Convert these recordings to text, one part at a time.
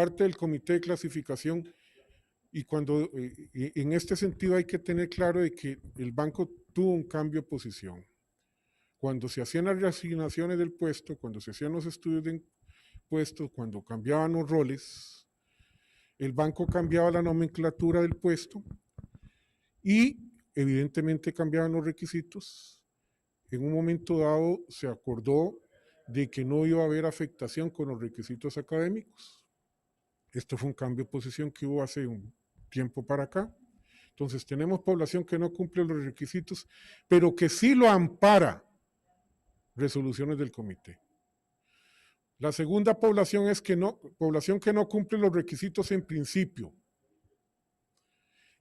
parte del comité de clasificación, y cuando en este sentido hay que tener claro de que el banco tuvo un cambio de posición. Cuando se hacían las reasignaciones del puesto, cuando se hacían los estudios de puestos, cuando cambiaban los roles, el banco cambiaba la nomenclatura del puesto y evidentemente cambiaban los requisitos. En un momento dado se acordó de que no iba a haber afectación con los requisitos académicos. Esto fue un cambio de posición que hubo hace un tiempo para acá. Entonces tenemos población que no cumple los requisitos, pero que sí lo ampara resoluciones del comité. La segunda población es población que no cumple los requisitos en principio.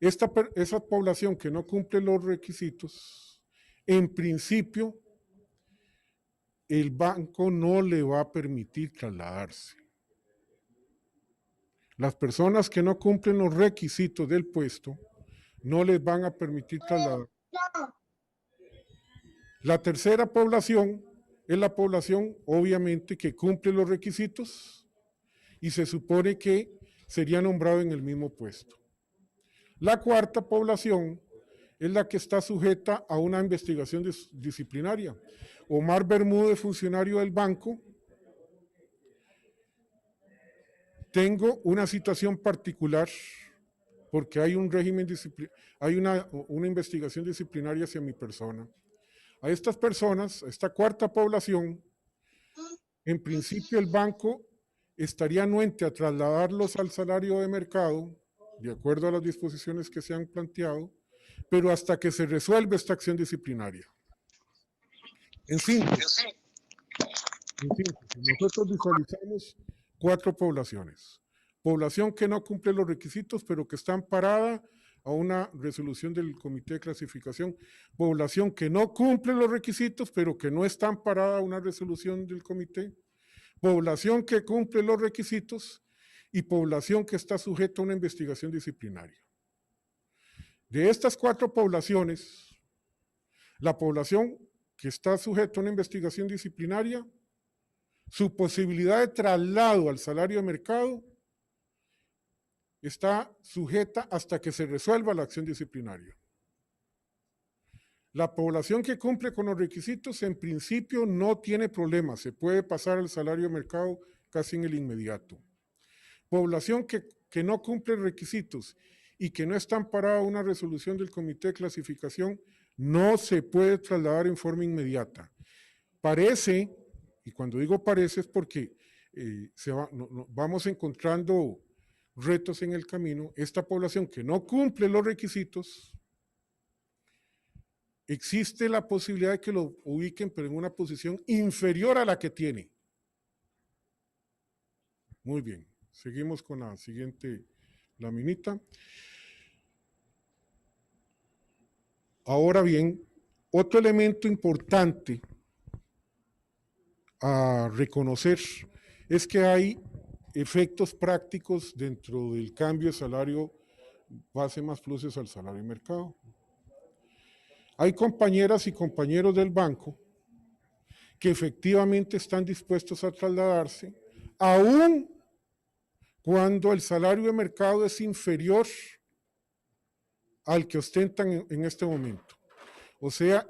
Esa población que no cumple los requisitos, en principio, el banco no le va a permitir trasladarse. Las personas que no cumplen los requisitos del puesto no les van a permitir trasladar. La tercera población es la población, obviamente, que cumple los requisitos y se supone que sería nombrado en el mismo puesto. La cuarta población es la que está sujeta a una investigación disciplinaria. Omar Bermúdez, funcionario del banco, tengo una situación particular porque hay un régimen disciplinario, hay una investigación disciplinaria hacia mi persona. A estas personas, a esta cuarta población, en principio el banco estaría anuente a trasladarlos al salario de mercado, de acuerdo a las disposiciones que se han planteado, pero hasta que se resuelva esta acción disciplinaria. En síntesis, nosotros visualizamos 4 poblaciones. Población que no cumple los requisitos, pero que está amparada a una resolución del comité de clasificación. Población que no cumple los requisitos, pero que no está amparada a una resolución del comité. Población que cumple los requisitos y población que está sujeta a una investigación disciplinaria. De estas 4 poblaciones, la población que está sujeta a una investigación disciplinaria, su posibilidad de traslado al salario de mercado está sujeta hasta que se resuelva la acción disciplinaria. La población que cumple con los requisitos en principio no tiene problema, se puede pasar al salario de mercado casi en el inmediato. Población que no cumple requisitos y que no está amparada a una resolución del comité de clasificación no se puede trasladar en forma inmediata. Parece, y cuando digo parece es porque vamos encontrando retos en el camino, esta población que no cumple los requisitos, existe la posibilidad de que lo ubiquen, pero en una posición inferior a la que tiene. Muy bien, seguimos con la siguiente laminita. Ahora bien, otro elemento importante a reconocer es que hay efectos prácticos dentro del cambio de salario base más pluses al salario de mercado. Hay compañeras y compañeros del banco que efectivamente están dispuestos a trasladarse, aun cuando el salario de mercado es inferior al que ostentan en este momento. O sea,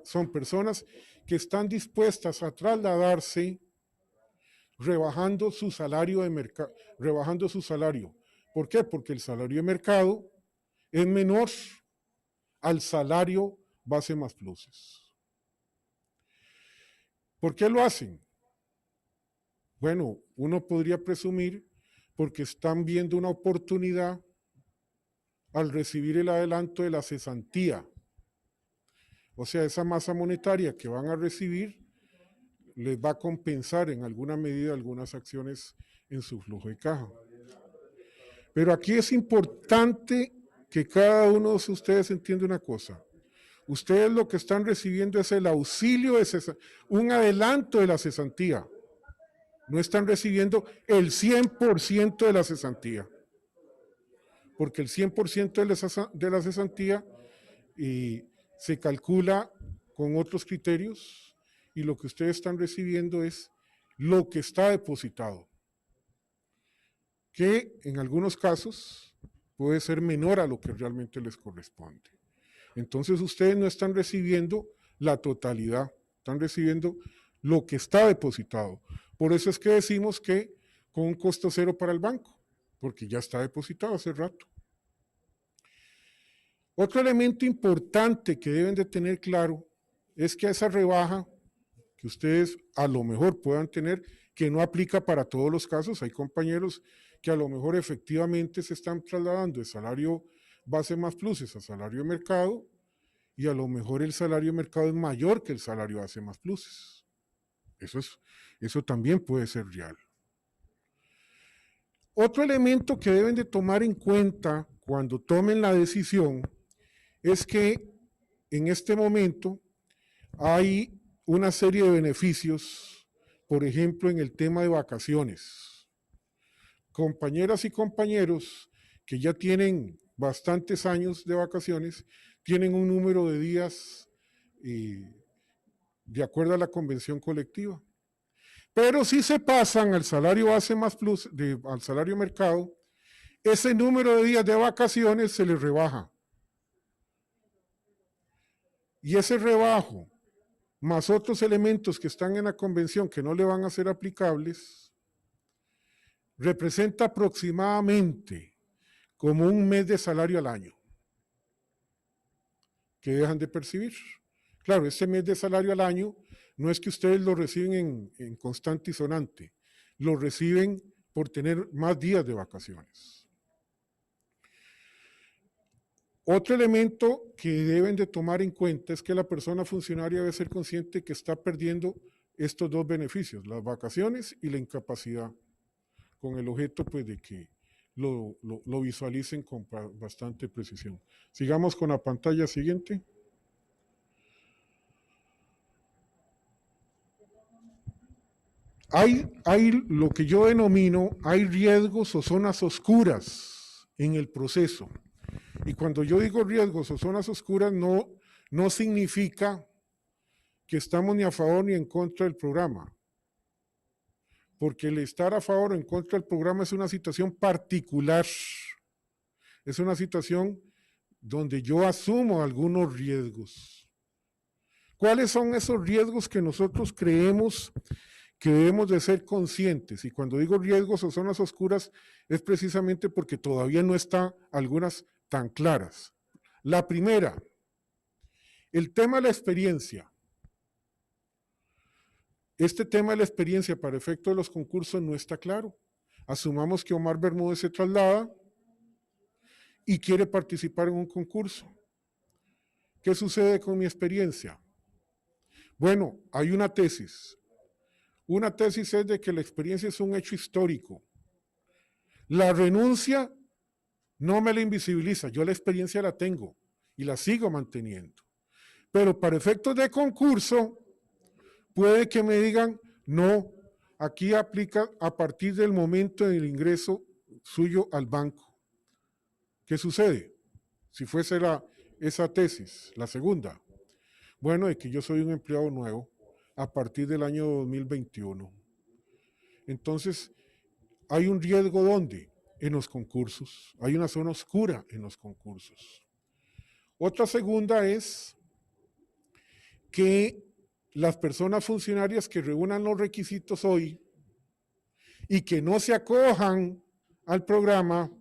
son personas que están dispuestas a trasladarse rebajando su salario de mercado, rebajando su salario. ¿Por qué? Porque el salario de mercado es menor al salario base más pluses. ¿Por qué lo hacen? Bueno, uno podría presumir porque están viendo una oportunidad al recibir el adelanto de la cesantía. O sea, esa masa monetaria que van a recibir les va a compensar en alguna medida algunas acciones en su flujo de caja. Pero aquí es importante que cada uno de ustedes entienda una cosa. Ustedes lo que están recibiendo es el auxilio de un adelanto de la cesantía. No están recibiendo el 100% de la cesantía. Porque el 100% de la cesantía se calcula con otros criterios y lo que ustedes están recibiendo es lo que está depositado. que en algunos casos puede ser menor a lo que realmente les corresponde. Entonces ustedes no están recibiendo la totalidad, están recibiendo lo que está depositado. Por eso es que decimos que con un costo cero para el banco, porque ya está depositado hace rato. Otro elemento importante que deben de tener claro es que esa rebaja que ustedes a lo mejor puedan tener, que no aplica para todos los casos, hay compañeros que a lo mejor efectivamente se están trasladando de salario base más pluses a salario de mercado, y a lo mejor el salario de mercado es mayor que el salario base más pluses. Eso también puede ser real. Otro elemento que deben de tomar en cuenta cuando tomen la decisión es que en este momento hay una serie de beneficios, por ejemplo, en el tema de vacaciones. Compañeras y compañeros que ya tienen bastantes años de vacaciones, tienen un número de días de acuerdo a la convención colectiva. Pero si se pasan al salario base más plus, al salario mercado, ese número de días de vacaciones se les rebaja. Y ese rebajo, más otros elementos que están en la convención que no le van a ser aplicables, representa aproximadamente como un mes de salario al año que dejan de percibir. Claro, ese mes de salario al año no es que ustedes lo reciben en constante y sonante, lo reciben por tener más días de vacaciones. Otro elemento que deben de tomar en cuenta es que la persona funcionaria debe ser consciente que está perdiendo estos dos beneficios, las vacaciones y la incapacidad, con el objeto pues de que lo visualicen con bastante precisión. Sigamos con la pantalla siguiente. Hay lo que yo denomino, hay riesgos o zonas oscuras en el proceso. Y cuando yo digo riesgos o zonas oscuras, no significa que estamos ni a favor ni en contra del programa. Porque el estar a favor o en contra del programa es una situación particular. Es una situación donde yo asumo algunos riesgos. ¿Cuáles son esos riesgos que nosotros creemos que debemos de ser conscientes? Y cuando digo riesgos o zonas oscuras, es precisamente porque todavía no están algunas tan claras. La primera, el tema de la experiencia. Este tema de la experiencia para efecto de los concursos no está claro. Asumamos que Omar Bermúdez se traslada y quiere participar en un concurso. ¿Qué sucede con mi experiencia? Bueno, hay una tesis. Una tesis es de que la experiencia es un hecho histórico. La renuncia no me la invisibiliza, yo la experiencia la tengo y la sigo manteniendo. Pero para efectos de concurso, puede que me digan, no, aquí aplica a partir del momento del ingreso suyo al banco. ¿Qué sucede? Si fuese esa tesis, la segunda. Bueno, de que yo soy un empleado nuevo a partir del año 2021. Entonces, hay un riesgo ¿dónde? En los concursos. Hay una zona oscura en los concursos. Otra segunda es que las personas funcionarias que reúnan los requisitos hoy y que no se acojan al programa,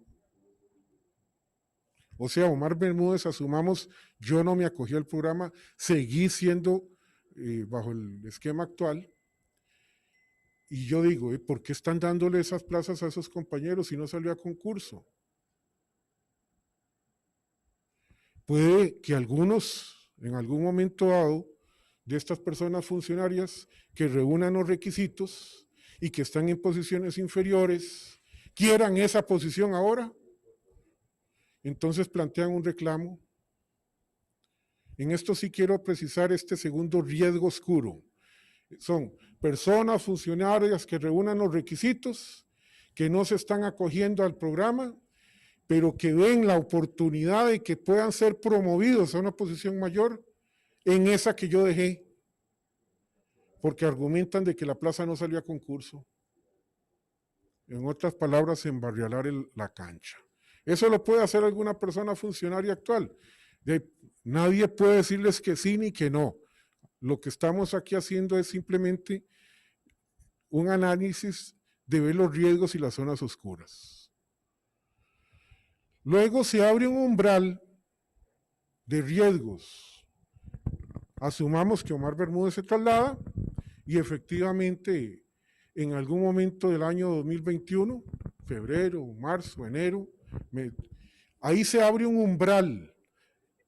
o sea, Omar Bermúdez, asumamos, yo no me acogí al programa, seguí siendo bajo el esquema actual, y yo digo, ¿por qué están dándole esas plazas a esos compañeros si no salió a concurso? Puede que algunos, en algún momento dado, de estas personas funcionarias que reúnan los requisitos y que están en posiciones inferiores, quieran esa posición ahora, entonces plantean un reclamo. En esto sí quiero precisar este segundo riesgo oscuro. Son personas funcionarias que reúnan los requisitos, que no se están acogiendo al programa, pero que ven la oportunidad de que puedan ser promovidos a una posición mayor en esa que yo dejé, porque argumentan de que la plaza no salió a concurso. En otras palabras, embarrialar la cancha. Eso lo puede hacer alguna persona funcionaria actual. Nadie puede decirles que sí ni que no. Lo que estamos aquí haciendo es simplemente un análisis de ver los riesgos y las zonas oscuras. Luego se abre un umbral de riesgos. Asumamos que Omar Bermúdez se traslada y efectivamente en algún momento del año 2021, febrero, marzo, enero, ahí se abre un umbral.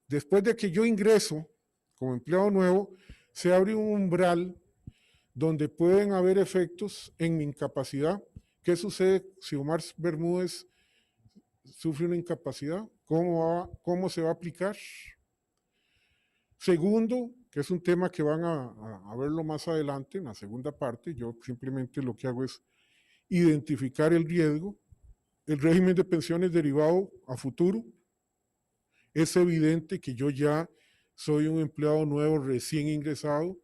Después de que yo ingreso como empleado nuevo, se abre un umbral donde pueden haber efectos en mi incapacidad. ¿Qué sucede si Omar Bermúdez sufre una incapacidad? ¿Cómo se va a aplicar? Segundo, que es un tema que van a verlo más adelante, en la segunda parte, yo simplemente lo que hago es identificar el riesgo, el régimen de pensiones derivado a futuro. Es evidente que yo ya soy un empleado nuevo recién ingresado.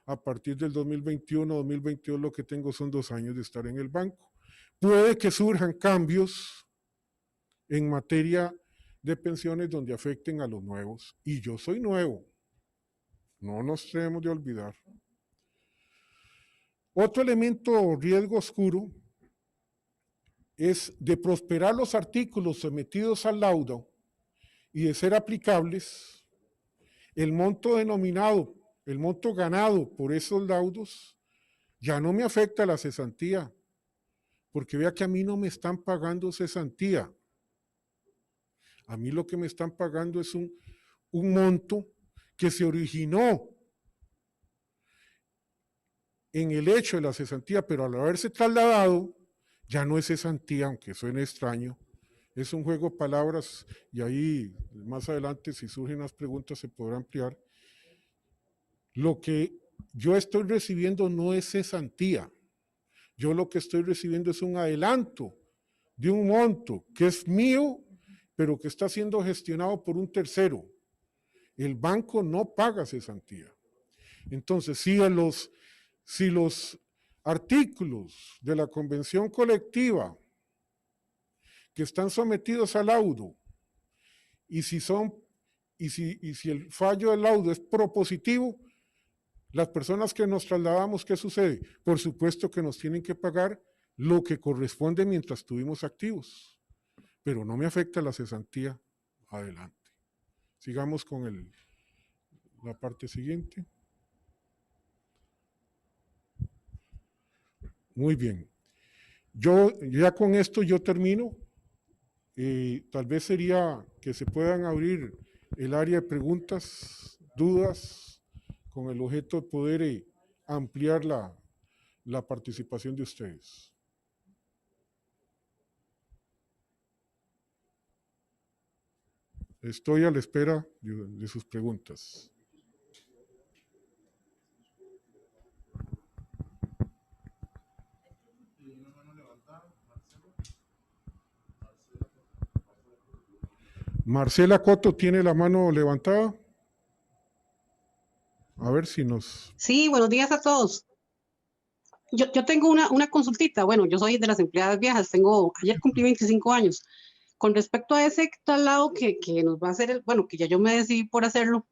A partir del 2021-2022 lo que tengo son 2 años de estar en el banco. Puede que surjan cambios en materia de pensiones donde afecten a los nuevos. Y yo soy nuevo. No nos tenemos de olvidar. Otro elemento riesgo oscuro es de prosperar los artículos sometidos al laudo y de ser aplicables, el monto denominado, el monto ganado por esos laudos, ya no me afecta la cesantía, porque vea que a mí no me están pagando cesantía. A mí lo que me están pagando es un monto que se originó en el hecho de la cesantía, pero al haberse trasladado, ya no es cesantía, aunque suene extraño. Es un juego de palabras y ahí más adelante, si surgen las preguntas, se podrá ampliar. Lo que yo estoy recibiendo no es cesantía. Yo lo que estoy recibiendo es un adelanto de un monto que es mío, pero que está siendo gestionado por un tercero. El banco no paga cesantía. Entonces, si los artículos de la convención colectiva que están sometidos al laudo y si el fallo del laudo es propositivo, las personas que nos trasladamos, ¿qué sucede? Por supuesto que nos tienen que pagar lo que corresponde mientras estuvimos activos, pero no me afecta la cesantía. Adelante. Sigamos con la parte siguiente. Muy bien. Ya con esto yo termino. Tal vez sería que se puedan abrir el área de preguntas, dudas, con el objeto de poder ampliar la participación de ustedes. Estoy a la espera de sus preguntas. Marcela Coto tiene la mano levantada. A ver si nos... Sí, buenos días a todos. Yo tengo una consultita. Bueno, yo soy de las empleadas viejas. Ayer cumplí 25 años. Con respecto a ese traslado que nos va a hacer, bueno, que ya yo me decidí por hacerlo.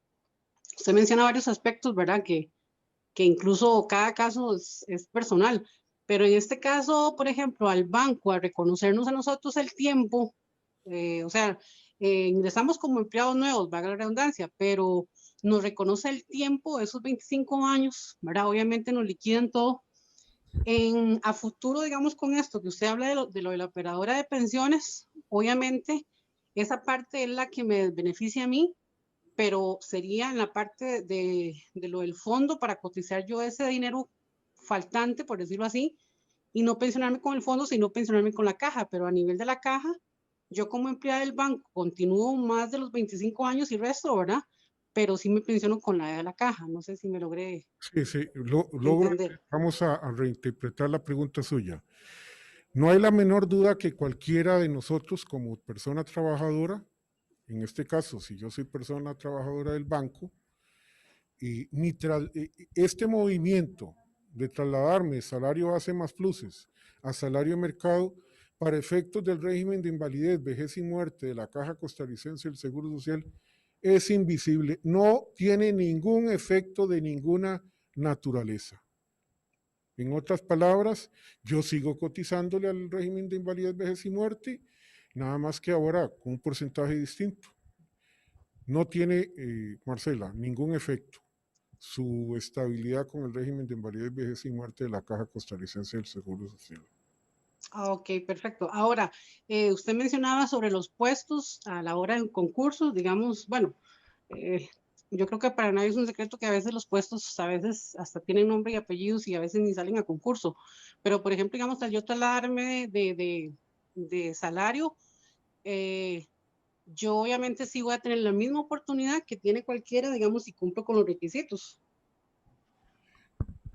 Usted menciona varios aspectos, ¿verdad? Que incluso cada caso es personal. Pero en este caso, por ejemplo, al banco, a reconocernos a nosotros el tiempo, o sea, ingresamos como empleados nuevos, valga la redundancia, pero nos reconoce el tiempo, esos 25 años, ¿verdad? Obviamente nos liquidan todo. A futuro, digamos, con esto que usted habla de lo de la operadora de pensiones, obviamente esa parte es la que me beneficia a mí, pero sería en la parte de lo del fondo para cotizar yo ese dinero faltante, por decirlo así, y no pensionarme con el fondo, sino pensionarme con la caja. Pero a nivel de la caja, yo como empleada del banco continúo más de los 25 años y resto, ¿verdad? Pero sí me pensiono con la de la caja. No sé si me logré Sí, entender. vamos a reinterpretar la pregunta suya. No hay la menor duda que cualquiera de nosotros como persona trabajadora, en este caso, si yo soy persona trabajadora del banco, y este movimiento de trasladarme de salario base más pluses a salario mercado para efectos del régimen de invalidez, vejez y muerte de la Caja Costarricense del Seguro Social es invisible, no tiene ningún efecto de ninguna naturaleza. En otras palabras, yo sigo cotizándole al régimen de invalidez, vejez y muerte, nada más que ahora con un porcentaje distinto. No tiene, Marcela, ningún efecto su estabilidad con el régimen de invalidez, vejez y muerte de la Caja Costarricense del Seguro Social. Ok, perfecto. Ahora, usted mencionaba sobre los puestos a la hora del concurso, digamos, bueno, yo creo que para nadie es un secreto que a veces los puestos a veces hasta tienen nombre y apellidos y a veces ni salen a concurso. Pero, por ejemplo, digamos, al yo trasladarme de salario, yo obviamente sí voy a tener la misma oportunidad que tiene cualquiera, digamos, si cumplo con los requisitos.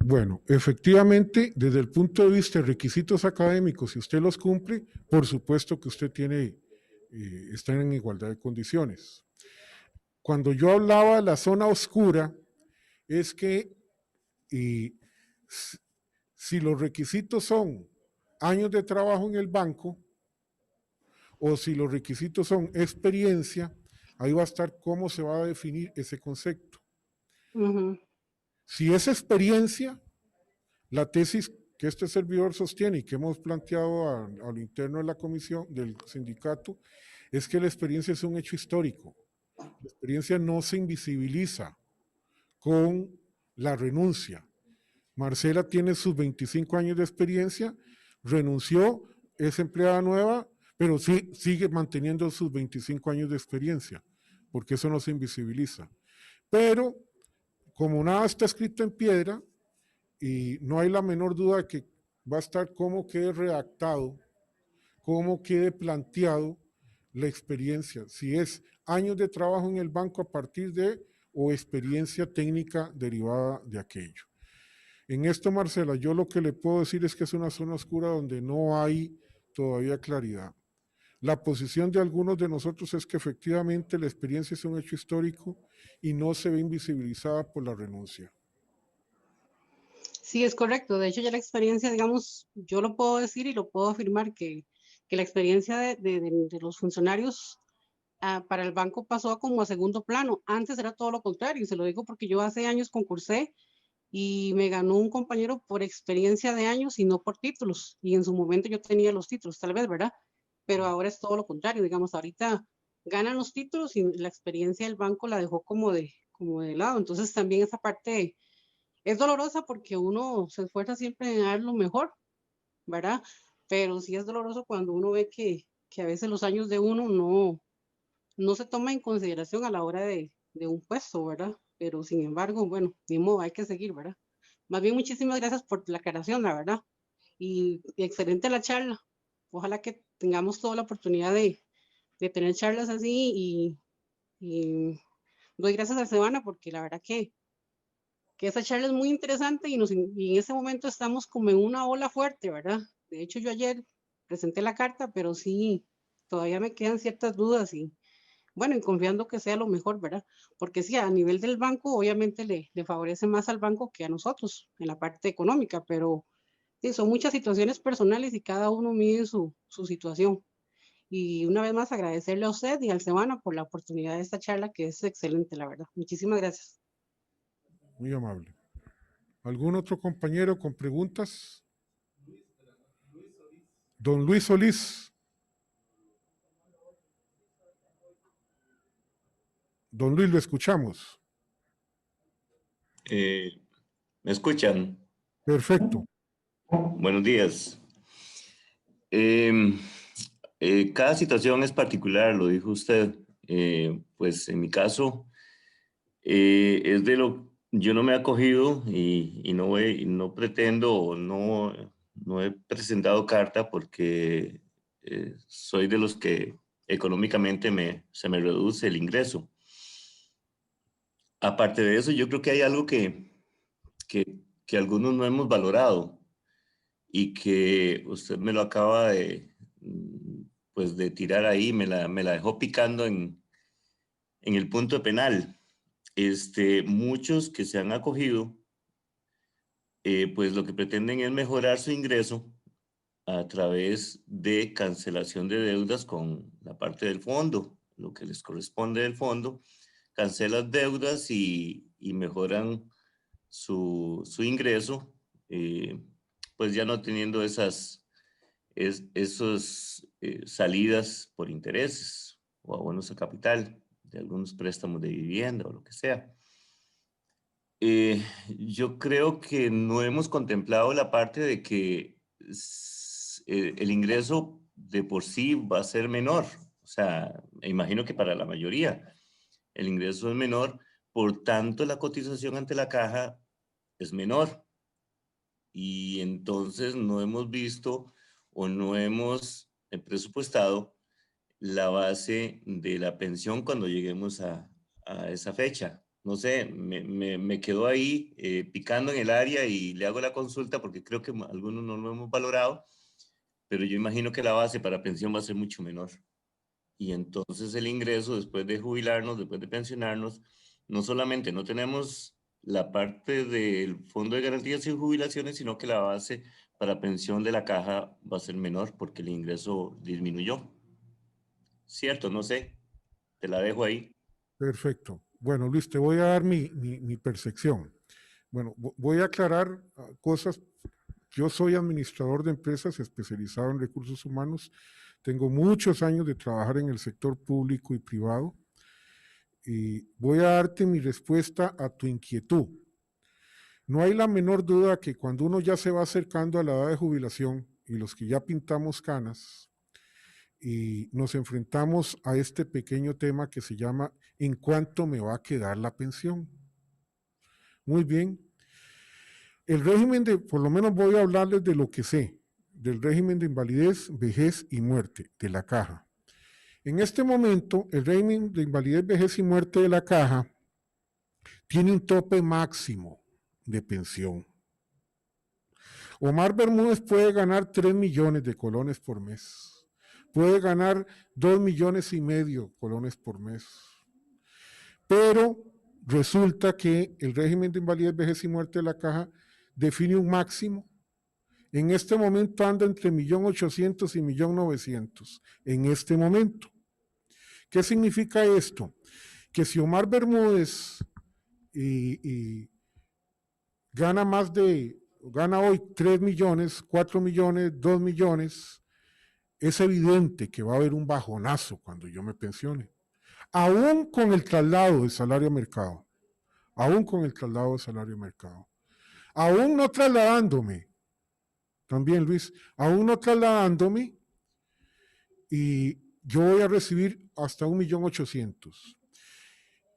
Bueno, efectivamente, desde el punto de vista de requisitos académicos, si usted los cumple, por supuesto que usted tiene, está en igualdad de condiciones. Cuando yo hablaba de la zona oscura, es que si los requisitos son años de trabajo en el banco o si los requisitos son experiencia, ahí va a estar cómo se va a definir ese concepto. Si es experiencia, la tesis que este servidor sostiene y que hemos planteado a lo interno de la comisión del sindicato es que la experiencia es un hecho histórico. La experiencia no se invisibiliza con la renuncia. Marcela tiene sus 25 años de experiencia, renunció, es empleada nueva, pero sí, sigue manteniendo sus 25 años de experiencia, porque eso no se invisibiliza. Pero como nada está escrito en piedra, y no hay la menor duda de que va a estar cómo quede redactado, cómo quede planteado la experiencia, si es años de trabajo en el banco a partir de o experiencia técnica derivada de aquello. En esto, Marcela, yo lo que le puedo decir es que es una zona oscura donde no hay todavía claridad. La posición de algunos de nosotros es que efectivamente la experiencia es un hecho histórico y no se ve invisibilizada por la renuncia. Sí, es correcto. De hecho, ya la experiencia, digamos, yo lo puedo decir y lo puedo afirmar que la experiencia de los funcionarios para el banco pasó como a segundo plano. Antes era todo lo contrario, y se lo digo porque yo hace años concursé y me ganó un compañero por experiencia de años y no por títulos. Y en su momento yo tenía los títulos, tal vez, ¿verdad? Pero ahora es todo lo contrario, digamos, ahorita ganan los títulos y la experiencia del banco la dejó como de lado. Entonces también esa parte es dolorosa porque uno se esfuerza siempre en dar lo mejor, ¿verdad? Pero sí es doloroso cuando uno ve que a veces los años de uno no se toma en consideración a la hora de un puesto, ¿verdad? Pero sin embargo, bueno, ni modo, hay que seguir, ¿verdad? Más bien, muchísimas gracias por la aclaración, la verdad. Y excelente la charla. Ojalá que tengamos toda la oportunidad de tener charlas así y doy gracias a Sebana porque la verdad que esa charla es muy interesante y en ese momento estamos como en una ola fuerte, ¿verdad? De hecho, yo ayer presenté la carta, pero sí, todavía me quedan ciertas dudas y bueno, y confiando que sea lo mejor, ¿verdad? Porque sí, a nivel del banco, obviamente le favorece más al banco que a nosotros en la parte económica, pero sí, son muchas situaciones personales y cada uno mide su situación. Y una vez más agradecerle a usted y al Sebana por la oportunidad de esta charla, que es excelente, la verdad. Muchísimas gracias. Muy amable. ¿Algún otro compañero con preguntas? Don Luis Solís. Don Luis, lo escuchamos. ¿Me escuchan? Perfecto. Buenos días. Cada situación es particular, lo dijo usted. Pues en mi caso, es de lo yo no me he acogido y no pretendo o no he presentado carta porque soy de los que económicamente se me reduce el ingreso. Aparte de eso, yo creo que hay algo que algunos no hemos valorado y que usted me lo acaba pues de tirar ahí, me la dejó picando en el punto penal. Muchos que se han acogido pues lo que pretenden es mejorar su ingreso a través de cancelación de deudas con la parte del fondo, lo que les corresponde del fondo, cancelan deudas y mejoran su ingreso, pues ya no teniendo esas salidas por intereses o abonos a capital de algunos préstamos de vivienda o lo que sea. Yo creo que no hemos contemplado la parte de que el ingreso de por sí va a ser menor. O sea, me imagino que para la mayoría el ingreso es menor, por tanto la cotización ante la caja es menor. Y entonces no hemos visto o no hemos presupuestado la base de la pensión cuando lleguemos a esa fecha. No sé, me quedo ahí picando en el área y le hago la consulta porque creo que algunos no lo hemos valorado, pero yo imagino que la base para pensión va a ser mucho menor. Y entonces el ingreso después de jubilarnos, después de pensionarnos, no solamente no tenemos la parte del Fondo de Garantías y Jubilaciones, sino que la base para pensión de la caja va a ser menor porque el ingreso disminuyó. Cierto, no sé, te la dejo ahí. Perfecto. Bueno, Luis, te voy a dar mi percepción. Bueno, voy a aclarar cosas. Yo soy administrador de empresas especializado en recursos humanos. Tengo muchos años de trabajar en el sector público y privado. Y voy a darte mi respuesta a tu inquietud. No hay la menor duda que cuando uno ya se va acercando a la edad de jubilación y los que ya pintamos canas, y nos enfrentamos a este pequeño tema que se llama ¿en cuánto me va a quedar la pensión? Muy bien. El régimen de, por lo menos voy a hablarles de lo que sé, del régimen de invalidez, vejez y muerte de la caja. En este momento, el régimen de invalidez, vejez y muerte de la caja tiene un tope máximo de pensión. Omar Bermúdez puede ganar 3 millones de colones por mes. Puede ganar 2,5 millones colones por mes. Pero resulta que el régimen de invalidez, vejez y muerte de la caja define un máximo. En este momento anda entre 1.800.000 y 1.900.000. En este momento. ¿Qué significa esto? Que si Omar Bermúdez gana hoy 3 millones, 4 millones, 2 millones, es evidente que va a haber un bajonazo cuando yo me pensione. Aún con el traslado de salario a mercado. Aún con el traslado de salario a mercado. Aún no trasladándome. También, Luis, aún no trasladándome, y yo voy a recibir hasta 1.800.000.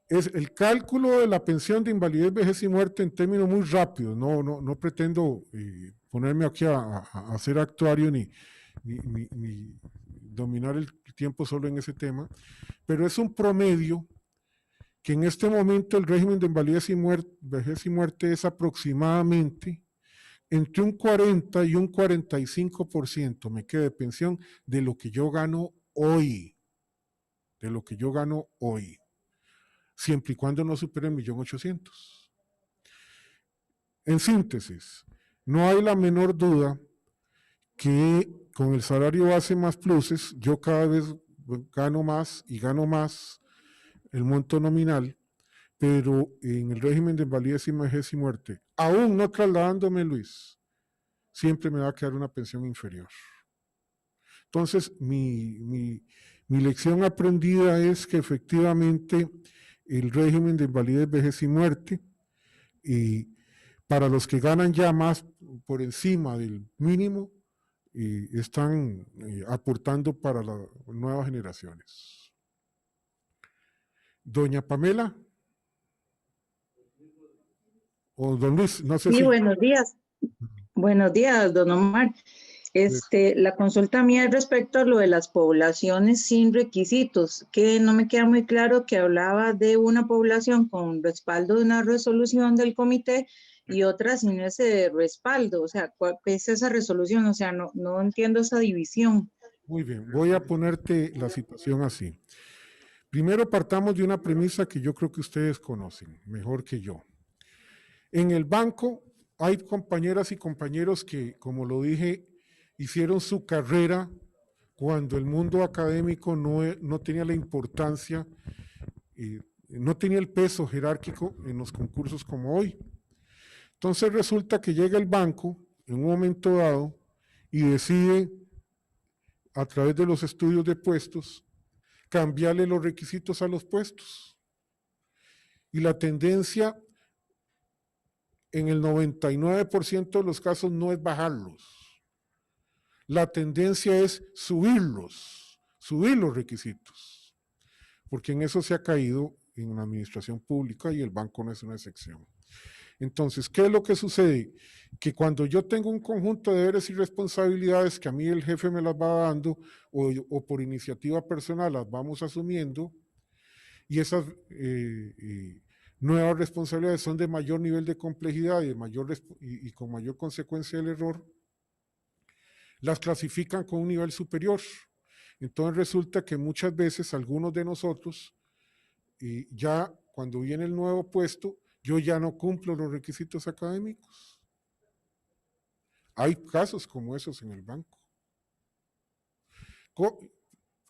Es el cálculo de la pensión de invalidez, vejez y muerte en términos muy rápidos. No pretendo ponerme aquí a hacer actuario ni dominar el tiempo solo en ese tema, pero es un promedio que en este momento el régimen de invalidez y muerte, vejez y muerte es aproximadamente entre un 40 y un 45% me queda de pensión de lo que yo gano hoy. De lo que yo gano hoy. Siempre y cuando no supere 1.800.000. En síntesis, no hay la menor duda que con el salario base más pluses, yo cada vez gano más y gano más el monto nominal, pero en el régimen de invalidez y vejez y muerte, aún no trasladándome, Luis, siempre me va a quedar una pensión inferior. Entonces, mi lección aprendida es que efectivamente el régimen de invalidez, vejez y muerte, y para los que ganan ya más por encima del mínimo, están aportando para las nuevas generaciones. Doña Pamela o don Luis, no sé sí, si... buenos días. Buenos días, don Omar. La consulta mía es respecto a lo de las poblaciones sin requisitos, que no me queda muy claro que hablaba de una población con respaldo de una resolución del comité y otra sin ese respaldo. O sea, ¿cuál es esa resolución? O sea, no entiendo esa división. Muy bien, voy a ponerte la situación así. Primero partamos de una premisa que yo creo que ustedes conocen mejor que yo. En el banco hay compañeras y compañeros que, como lo dije, hicieron su carrera cuando el mundo académico no tenía la importancia, no tenía el peso jerárquico en los concursos como hoy. Entonces resulta que llega el banco en un momento dado y decide, a través de los estudios de puestos, cambiarle los requisitos a los puestos. Y la tendencia en el 99% de los casos no es bajarlos. La tendencia es subir los requisitos, porque en eso se ha caído en la administración pública y el banco no es una excepción. Entonces, ¿qué es lo que sucede? Que cuando yo tengo un conjunto de deberes y responsabilidades que a mí el jefe me las va dando o por iniciativa personal las vamos asumiendo, y esas nuevas responsabilidades son de mayor nivel de complejidad y con mayor consecuencia del error, las clasifican con un nivel superior. Entonces resulta que muchas veces algunos de nosotros, ya cuando viene el nuevo puesto, yo ya no cumplo los requisitos académicos. Hay casos como esos en el banco.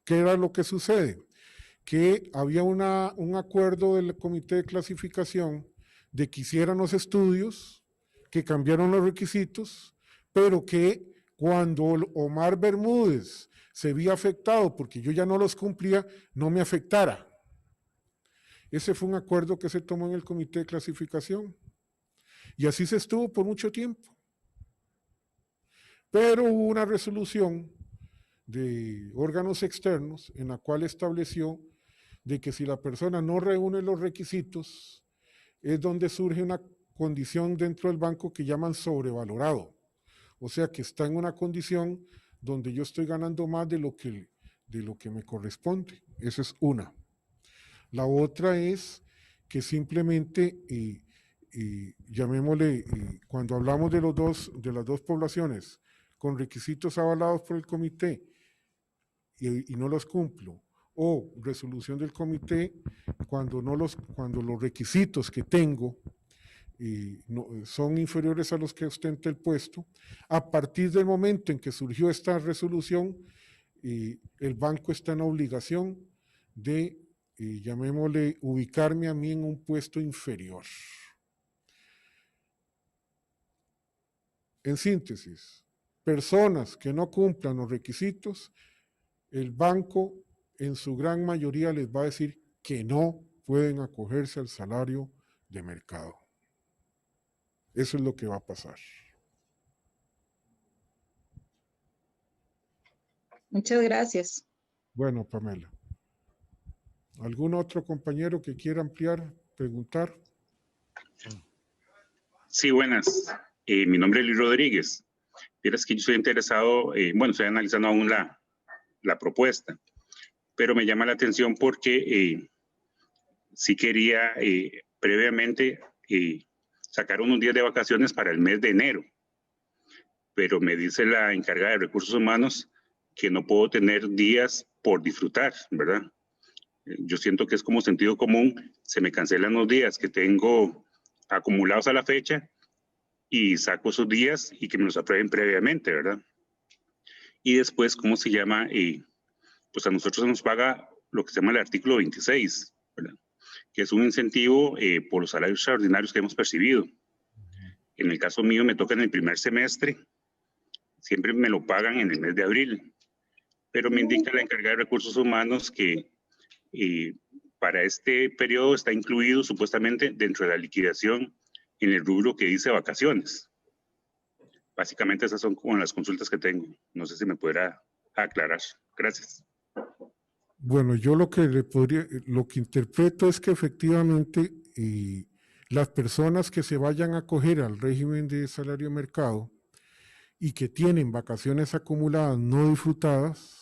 ¿Qué era lo que sucede? Que había un acuerdo del comité de clasificación de que hicieran los estudios, que cambiaron los requisitos, pero que cuando Omar Bermúdez se vio afectado porque yo ya no los cumplía, no me afectara. Ese fue un acuerdo que se tomó en el comité de clasificación. Y así se estuvo por mucho tiempo. Pero hubo una resolución de órganos externos en la cual estableció de que si la persona no reúne los requisitos, es donde surge una condición dentro del banco que llaman sobrevalorado. O sea que está en una condición donde yo estoy ganando más de lo que me corresponde. Esa es una. La otra es que simplemente, llamémosle, cuando hablamos de las dos poblaciones con requisitos avalados por el comité y no los cumplo, o resolución del comité cuando los requisitos que tengo son inferiores a los que ostenta el puesto, a partir del momento en que surgió esta resolución, el banco está en obligación de, llamémosle, ubicarme a mí en un puesto inferior. En síntesis, personas que no cumplan los requisitos, el banco en su gran mayoría les va a decir que no pueden acogerse al salario de mercado. Eso es lo que va a pasar. Muchas gracias. Bueno, Pamela. ¿Algún otro compañero que quiera ampliar, preguntar? Sí, buenas. Mi nombre es Luis Rodríguez. Vieras que yo estoy interesado, estoy analizando aún la propuesta, pero me llama la atención porque sí quería previamente sacar unos días de vacaciones para el mes de enero, pero me dice la encargada de recursos humanos que no puedo tener días por disfrutar, ¿verdad? Yo siento que es como sentido común, se me cancelan los días que tengo acumulados a la fecha y saco esos días y que me los aprueben previamente, ¿verdad? Y después, ¿cómo se llama? Pues a nosotros se nos paga lo que se llama el artículo 26, ¿verdad? Que es un incentivo por los salarios extraordinarios que hemos percibido. En el caso mío me toca en el primer semestre, siempre me lo pagan en el mes de abril, pero me indica la encargada de recursos humanos que para este periodo está incluido supuestamente dentro de la liquidación en el rubro que dice vacaciones. Básicamente esas son como las consultas que tengo. No sé si me podrá aclarar. Gracias. Bueno, yo lo que interpreto es que efectivamente las personas que se vayan a acoger al régimen de salario de mercado y que tienen vacaciones acumuladas no disfrutadas,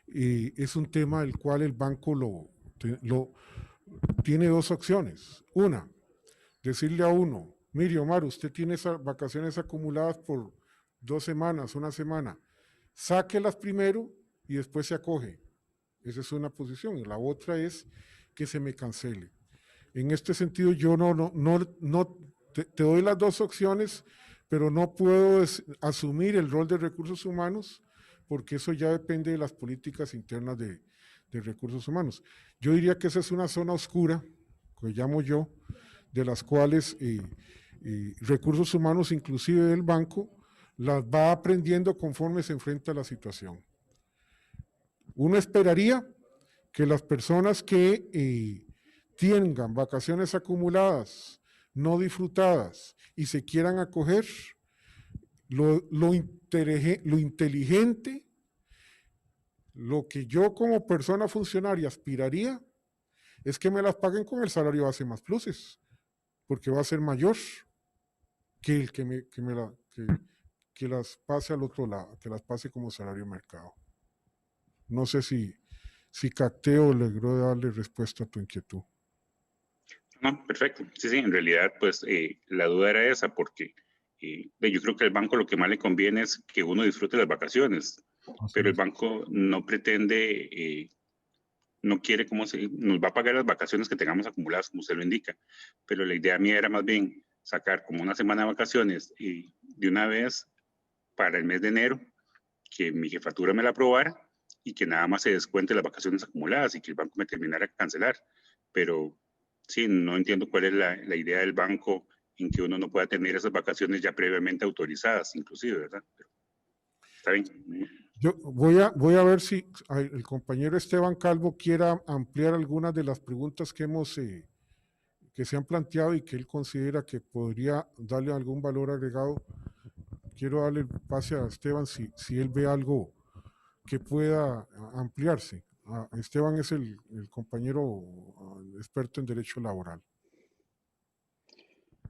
es un tema del cual el banco tiene dos opciones. Una, decirle a uno, mire Omar, usted tiene esas vacaciones acumuladas por 2 semanas, 1 semana, sáquelas primero y después se acoge. Esa es una posición. Y la otra es que se me cancele. En este sentido, yo no te doy las dos opciones, pero no puedo asumir el rol de recursos humanos porque eso ya depende de las políticas internas de recursos humanos. Yo diría que esa es una zona oscura, que llamo yo, de las cuales recursos humanos, inclusive del banco, las va aprendiendo conforme se enfrenta a la situación. Uno esperaría que las personas que tengan vacaciones acumuladas, no disfrutadas, y se quieran acoger, lo inteligente, lo que yo como persona funcionaria aspiraría, es que me las paguen con el salario base más pluses, porque va a ser mayor que el que las pase al otro lado, que las pase como salario mercado. No sé si capté o logró darle respuesta a tu inquietud. No, perfecto. Sí, en realidad, pues la duda era esa, porque yo creo que al banco lo que más le conviene es que uno disfrute las vacaciones, pero el banco no pretende, no quiere nos va a pagar las vacaciones que tengamos acumuladas, como usted lo indica, pero la idea mía era más bien sacar como una semana de vacaciones y de una vez para el mes de enero, que mi jefatura me la aprobara y que nada más se descuente las vacaciones acumuladas y que el banco me terminara a cancelar. Pero sí, no entiendo cuál es la idea del banco en que uno no pueda tener esas vacaciones ya previamente autorizadas, inclusive, ¿verdad? Pero, está bien. Yo voy a ver si el compañero Esteban Calvo quiera ampliar algunas de las preguntas que que se han planteado y que él considera que podría darle algún valor agregado. Quiero darle el pase a Esteban si él ve algo que pueda ampliarse. Esteban es el compañero experto en derecho laboral.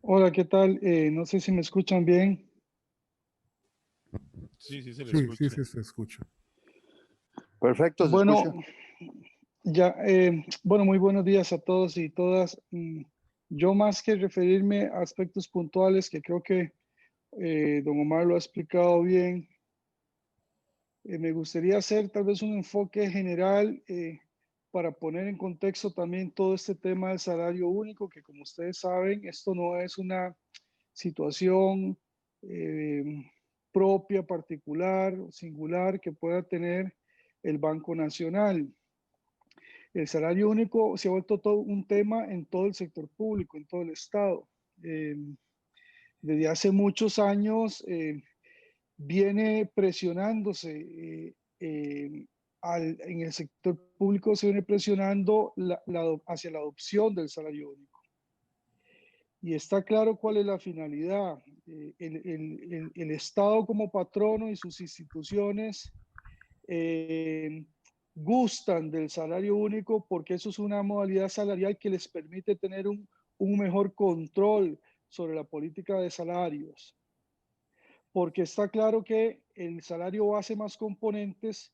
Hola, ¿qué tal? No sé si me escuchan bien. Sí, se le escucha. Sí, se escucha. Perfecto, se escucha. Bueno, muy buenos días a todos y todas. Yo más que referirme a aspectos puntuales, que creo que don Omar lo ha explicado bien, me gustaría hacer tal vez un enfoque general para poner en contexto también todo este tema del salario único, que como ustedes saben, esto no es una situación propia, particular, singular que pueda tener el Banco Nacional. El salario único se ha vuelto todo un tema en todo el sector público, en todo el Estado. Desde hace muchos años viene presionándose en el sector público, se viene presionando hacia la adopción del salario único. Y está claro cuál es la finalidad. El Estado como patrono y sus instituciones gustan del salario único porque eso es una modalidad salarial que les permite tener un mejor control sobre la política de salarios. Porque está claro que el salario base más componentes,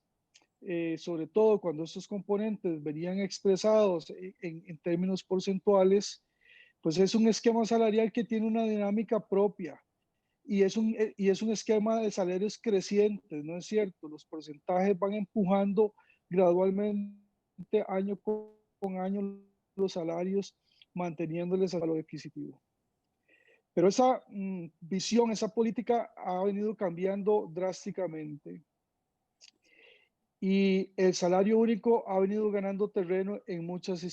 sobre todo cuando estos componentes venían expresados en términos porcentuales, pues es un esquema salarial que tiene una dinámica propia y es un esquema de salarios crecientes, ¿no es cierto? Los porcentajes van empujando gradualmente año con año los salarios, manteniéndoles el valor adquisitivo. Pero esa visión, esa política ha venido cambiando drásticamente. Y el salario único ha venido ganando terreno en muchas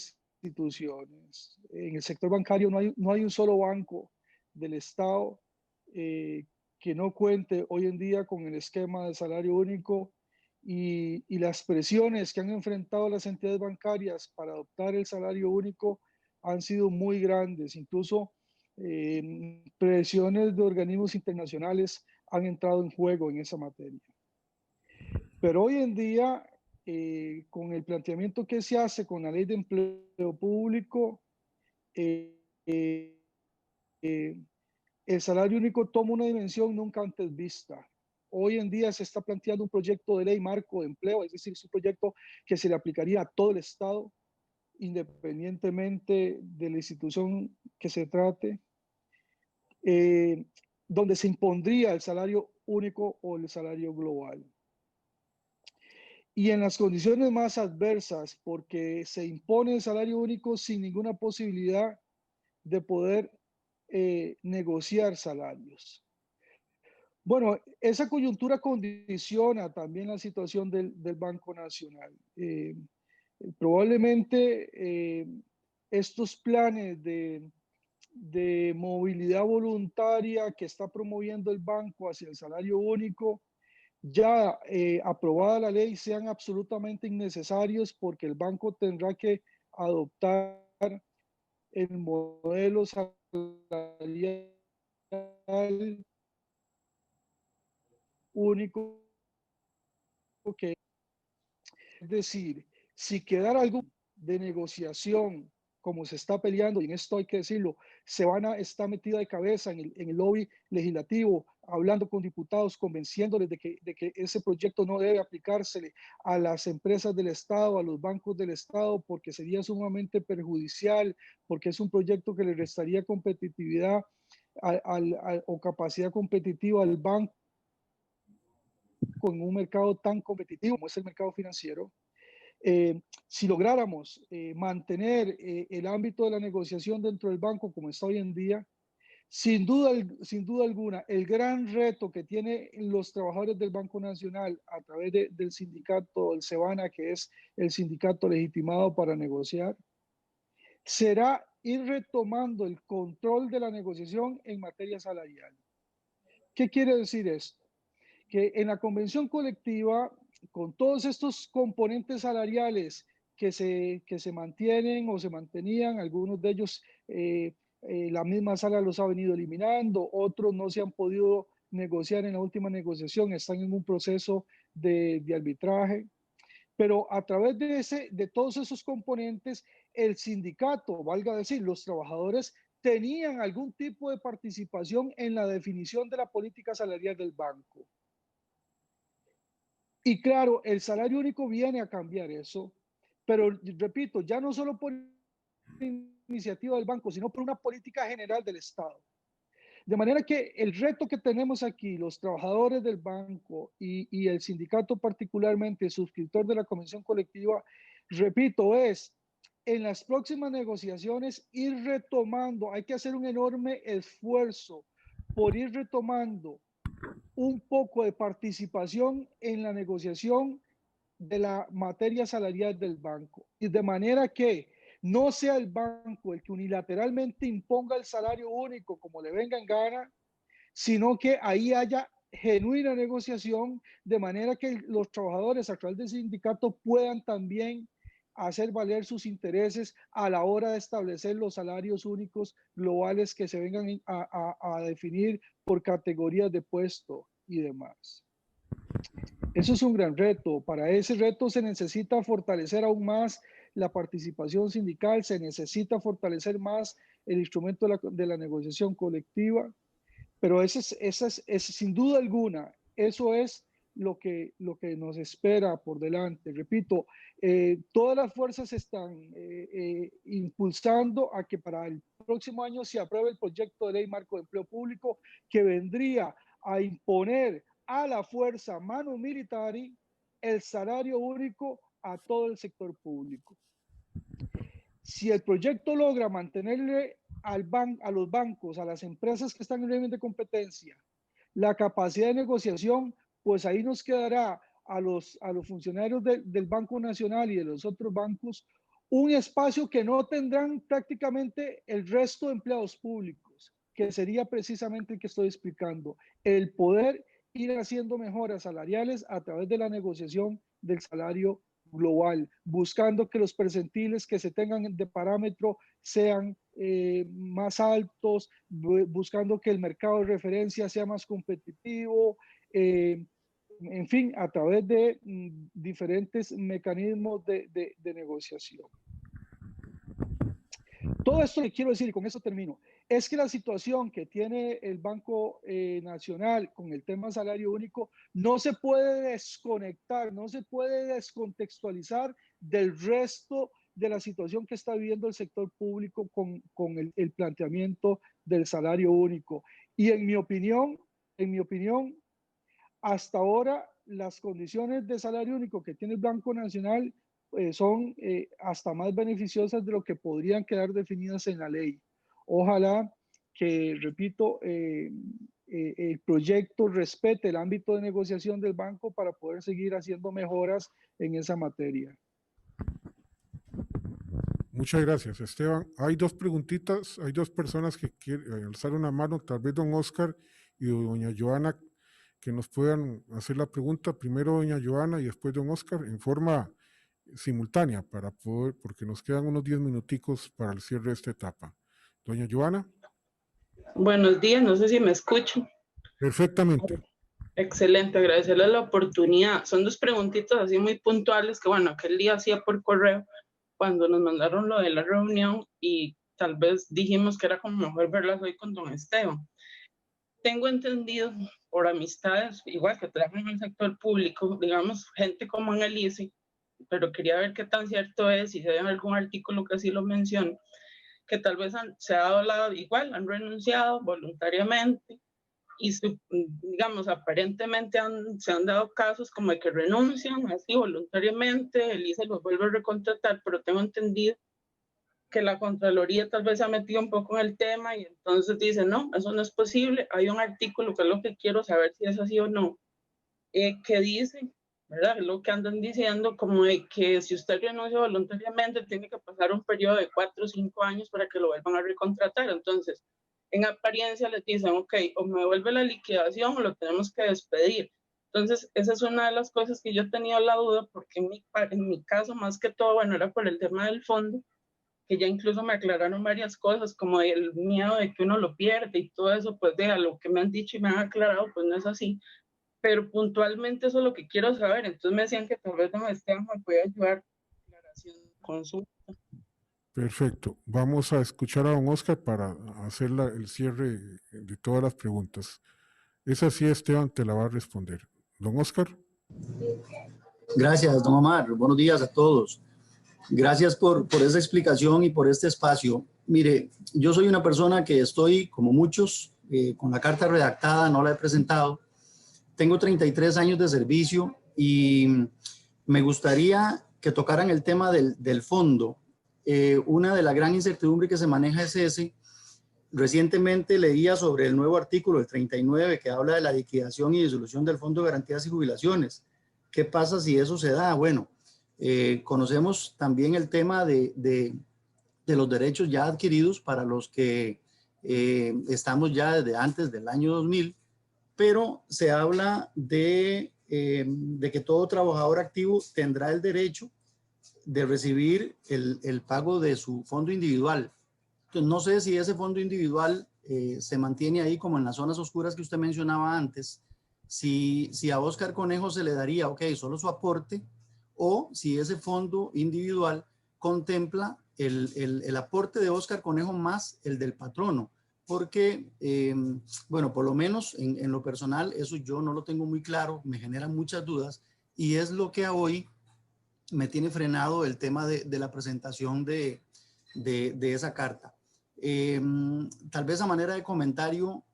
instituciones. En el sector bancario no hay un solo banco del Estado que no cuente hoy en día con el esquema de salario único y las presiones que han enfrentado las entidades bancarias para adoptar el salario único han sido muy grandes. Incluso presiones de organismos internacionales han entrado en juego en esa materia. Pero hoy en día, con el planteamiento que se hace con la ley de empleo público, el salario único toma una dimensión nunca antes vista. Hoy en día se está planteando un proyecto de ley marco de empleo, es decir, es un proyecto que se le aplicaría a todo el Estado, independientemente de la institución que se trate, donde se impondría el salario único o el salario global. Y en las condiciones más adversas, porque se impone el salario único sin ninguna posibilidad de poder negociar salarios. Bueno, esa coyuntura condiciona también la situación del Banco Nacional. Probablemente estos planes de movilidad voluntaria que está promoviendo el banco hacia el salario único, ya aprobada la ley, sean absolutamente innecesarios porque el banco tendrá que adoptar el modelo salarial único que, es decir, si quedara algo de negociación, como se está peleando, y en esto hay que decirlo, está metida de cabeza en el lobby legislativo, hablando con diputados, convenciéndoles de que ese proyecto no debe aplicársele a las empresas del Estado, a los bancos del Estado, porque sería sumamente perjudicial, porque es un proyecto que le restaría competitividad o capacidad competitiva al banco con un mercado tan competitivo como es el mercado financiero. Si lográramos mantener el ámbito de la negociación dentro del banco como está hoy en día, sin duda alguna, el gran reto que tienen los trabajadores del Banco Nacional a través del sindicato, el SEBANA, que es el sindicato legitimado para negociar, será ir retomando el control de la negociación en materia salarial. ¿Qué quiere decir esto? Que en la convención colectiva, con todos estos componentes salariales que se mantienen o se mantenían, algunos de ellos la misma sala los ha venido eliminando, otros no se han podido negociar en la última negociación, están en un proceso de arbitraje. Pero a través de todos esos componentes, el sindicato, valga decir, los trabajadores tenían algún tipo de participación en la definición de la política salarial del banco. Y claro, el salario único viene a cambiar eso, pero repito, ya no solo por iniciativa del banco, sino por una política general del Estado. De manera que el reto que tenemos aquí, los trabajadores del banco y el sindicato particularmente, suscriptor de la convención colectiva, repito, es en las próximas negociaciones ir retomando, hay que hacer un enorme esfuerzo por ir retomando un poco de participación en la negociación de la materia salarial del banco. Y de manera que no sea el banco el que unilateralmente imponga el salario único como le venga en gana, sino que ahí haya genuina negociación, de manera que los trabajadores a través del sindicato puedan también hacer valer sus intereses a la hora de establecer los salarios únicos globales que se vengan a definir por categorías de puesto y demás. Eso es un gran reto. Para ese reto se necesita fortalecer aún más la participación sindical, se necesita fortalecer más el instrumento de la negociación colectiva, pero sin duda alguna, eso es lo que nos espera por delante. Repito, todas las fuerzas están impulsando a que para el próximo año se apruebe el proyecto de ley marco de empleo público que vendría a imponer a la fuerza manu militari el salario único a todo el sector público. Si el proyecto logra mantenerle a los bancos, a las empresas que están en régimen de competencia, la capacidad de negociación, pues ahí nos quedará a los funcionarios del Banco Nacional y de los otros bancos un espacio que no tendrán prácticamente el resto de empleados públicos, que sería precisamente el que estoy explicando, el poder ir haciendo mejoras salariales a través de la negociación del salario global, buscando que los percentiles que se tengan de parámetro sean más altos, buscando que el mercado de referencia sea más competitivo, en fin, a través de diferentes mecanismos de negociación. Todo esto que quiero decir, y con eso termino, es que la situación que tiene el Banco Nacional con el tema salario único no se puede desconectar, no se puede descontextualizar del resto de la situación que está viviendo el sector público con el planteamiento del salario único. Y en mi opinión, hasta ahora las condiciones de salario único que tiene el Banco Nacional son hasta más beneficiosas de lo que podrían quedar definidas en la ley. Ojalá que repito, el proyecto respete el ámbito de negociación del banco para poder seguir haciendo mejoras en esa materia. Muchas gracias, Esteban. Hay dos preguntitas, hay dos personas que quieren alzar una mano, tal vez don Oscar y doña Joana, que nos puedan hacer la pregunta. Primero doña Joana y después don Oscar, en forma simultánea, para poder, porque nos quedan unos 10 minuticos para el cierre de esta etapa. Doña Joana. Buenos días, no sé si me escucho. Perfectamente. Excelente, agradecerle la oportunidad. Son dos preguntitas así muy puntuales que, bueno, aquel día hacía por correo cuando nos mandaron lo de la reunión y tal vez dijimos que era como mejor verlas hoy con don Esteban. Tengo entendido por amistades, igual que trabajan en el sector público, digamos, gente como en el ICE, pero quería ver qué tan cierto es, si hay algún artículo que así lo mencione, que tal vez se ha hablado igual, han renunciado voluntariamente y digamos, aparentemente se han dado casos como de que renuncian así voluntariamente, el ICE los vuelve a recontratar, pero tengo entendido que la Contraloría tal vez se ha metido un poco en el tema y entonces dice, no, eso no es posible. Hay un artículo que es lo que quiero saber si es así o no, que dice, ¿verdad? Es lo que andan diciendo, como de que si usted renuncia voluntariamente tiene que pasar un periodo de 4 o 5 años para que lo vuelvan a recontratar. Entonces, en apariencia les dicen, ok, o me devuelve la liquidación o lo tenemos que despedir. Entonces, esa es una de las cosas que yo tenía la duda, porque en mi caso, más que todo, bueno, era por el tema del fondo, que ya incluso me aclararon varias cosas, como el miedo de que uno lo pierde y todo eso, pues de a lo que me han dicho y me han aclarado, pues no es así. Pero puntualmente eso es lo que quiero saber. Entonces me decían que tal vez don Esteban me puede ayudar con la aclaración de consulta. Perfecto. Vamos a escuchar a don Oscar para hacer el cierre de todas las preguntas. Esa sí, Esteban te la va a responder. Don Oscar. Gracias, don Omar. Buenos días a todos. Gracias por esa explicación y por este espacio. Mire, yo soy una persona que estoy, como muchos, con la carta redactada, no la he presentado. Tengo 33 años de servicio y me gustaría que tocaran el tema del fondo. Una de las gran incertidumbre que se maneja es ese. Recientemente leía sobre el nuevo artículo, el 39, que habla de la liquidación y disolución del Fondo de Garantías y Jubilaciones. ¿Qué pasa si eso se da? Bueno, conocemos también el tema de los derechos ya adquiridos para los que estamos ya desde antes del año 2000, pero se habla de que todo trabajador activo tendrá el derecho de recibir el pago de su fondo individual. Entonces, no sé si ese fondo individual se mantiene ahí como en las zonas oscuras que usted mencionaba antes, si a Oscar Conejo se le daría, ok, solo su aporte, o si ese fondo individual contempla el aporte de Oscar Conejo más el del patrono, porque, bueno, por lo menos en lo personal, eso yo no lo tengo muy claro, me genera muchas dudas, y es lo que hoy me tiene frenado el tema de la presentación de esa carta. Tal vez a manera de comentario,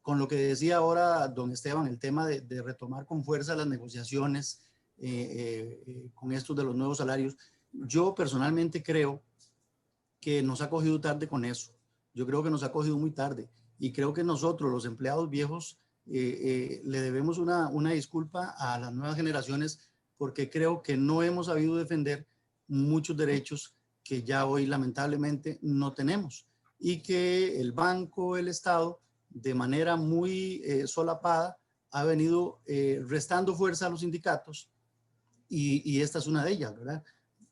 con lo que decía ahora don Esteban, el tema de retomar con fuerza las negociaciones con estos de los nuevos salarios, yo personalmente creo que nos ha cogido tarde con eso. Yo creo que nos ha cogido muy tarde y creo que nosotros, los empleados viejos, le debemos una disculpa a las nuevas generaciones porque creo que no hemos sabido defender muchos derechos que ya hoy lamentablemente no tenemos y que el banco, el Estado, de manera muy solapada, ha venido restando fuerza a los sindicatos y esta es una de ellas, ¿verdad?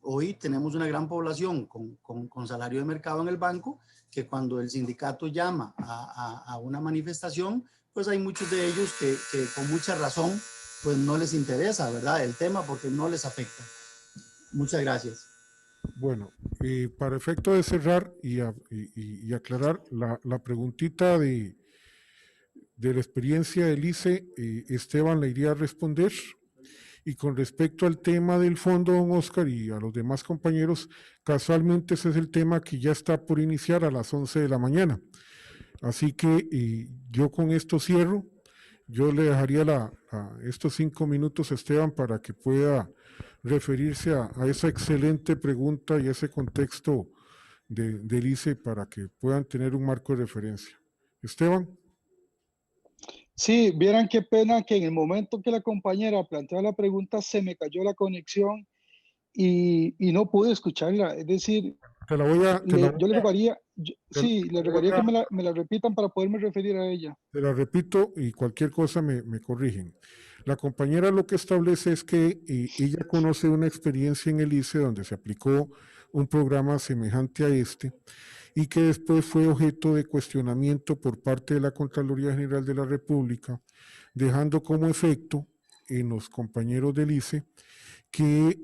Hoy tenemos una gran población con salario de mercado en el banco que cuando el sindicato llama a una manifestación, pues hay muchos de ellos que con mucha razón pues no les interesa, ¿verdad? El tema porque no les afecta. Muchas gracias. Bueno, para efecto de cerrar y aclarar la preguntita de la experiencia del ICE, Esteban le iría a responder. Y con respecto al tema del fondo, don Oscar, y a los demás compañeros, casualmente ese es el tema que ya está por iniciar a las 11 de la mañana. Así que yo con esto cierro. Yo le dejaría estos 5 minutos a Esteban para que pueda referirse a esa excelente pregunta y ese contexto del ICE para que puedan tener un marco de referencia. Esteban. Sí, vieran qué pena que en el momento que la compañera planteó la pregunta se me cayó la conexión y no pude escucharla. Es decir, yo le rogaría, le rogaría que me la repitan para poderme referir a ella. Te la repito y cualquier cosa me corrigen. La compañera lo que establece es que ella conoce una experiencia en el ICE donde se aplicó un programa semejante a este y que después fue objeto de cuestionamiento por parte de la Contraloría General de la República, dejando como efecto en los compañeros del ICE que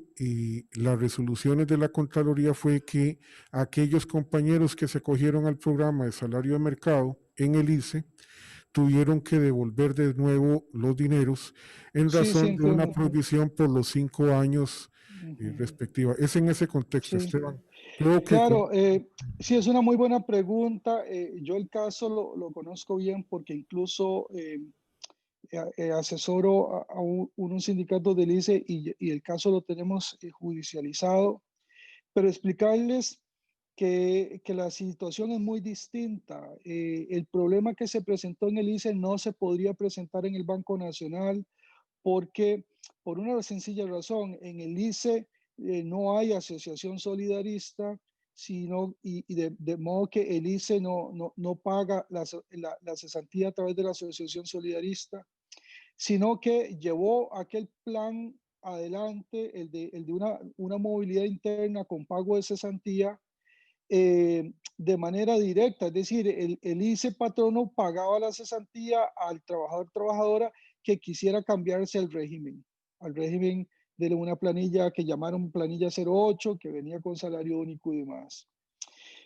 las resoluciones de la Contraloría fue que aquellos compañeros que se cogieron al programa de salario de mercado en el ICE tuvieron que devolver de nuevo los dineros en razón de una prohibición por los 5 años respectiva. Es en ese contexto, Esteban. Claro, sí, es una muy buena pregunta. Yo el caso lo conozco bien porque incluso asesoro a un sindicato del ICE y el caso lo tenemos judicializado. Pero explicarles que la situación es muy distinta. El problema que se presentó en el ICE no se podría presentar en el Banco Nacional porque, por una sencilla razón, en el ICE no hay asociación solidarista, de modo que el ICE no paga la cesantía a través de la asociación solidarista, sino que llevó aquel plan adelante, el de una movilidad interna con pago de cesantía de manera directa, es decir, el ICE patrono pagaba la cesantía al trabajadora que quisiera cambiarse al régimen de una planilla que llamaron planilla 08, que venía con salario único y demás.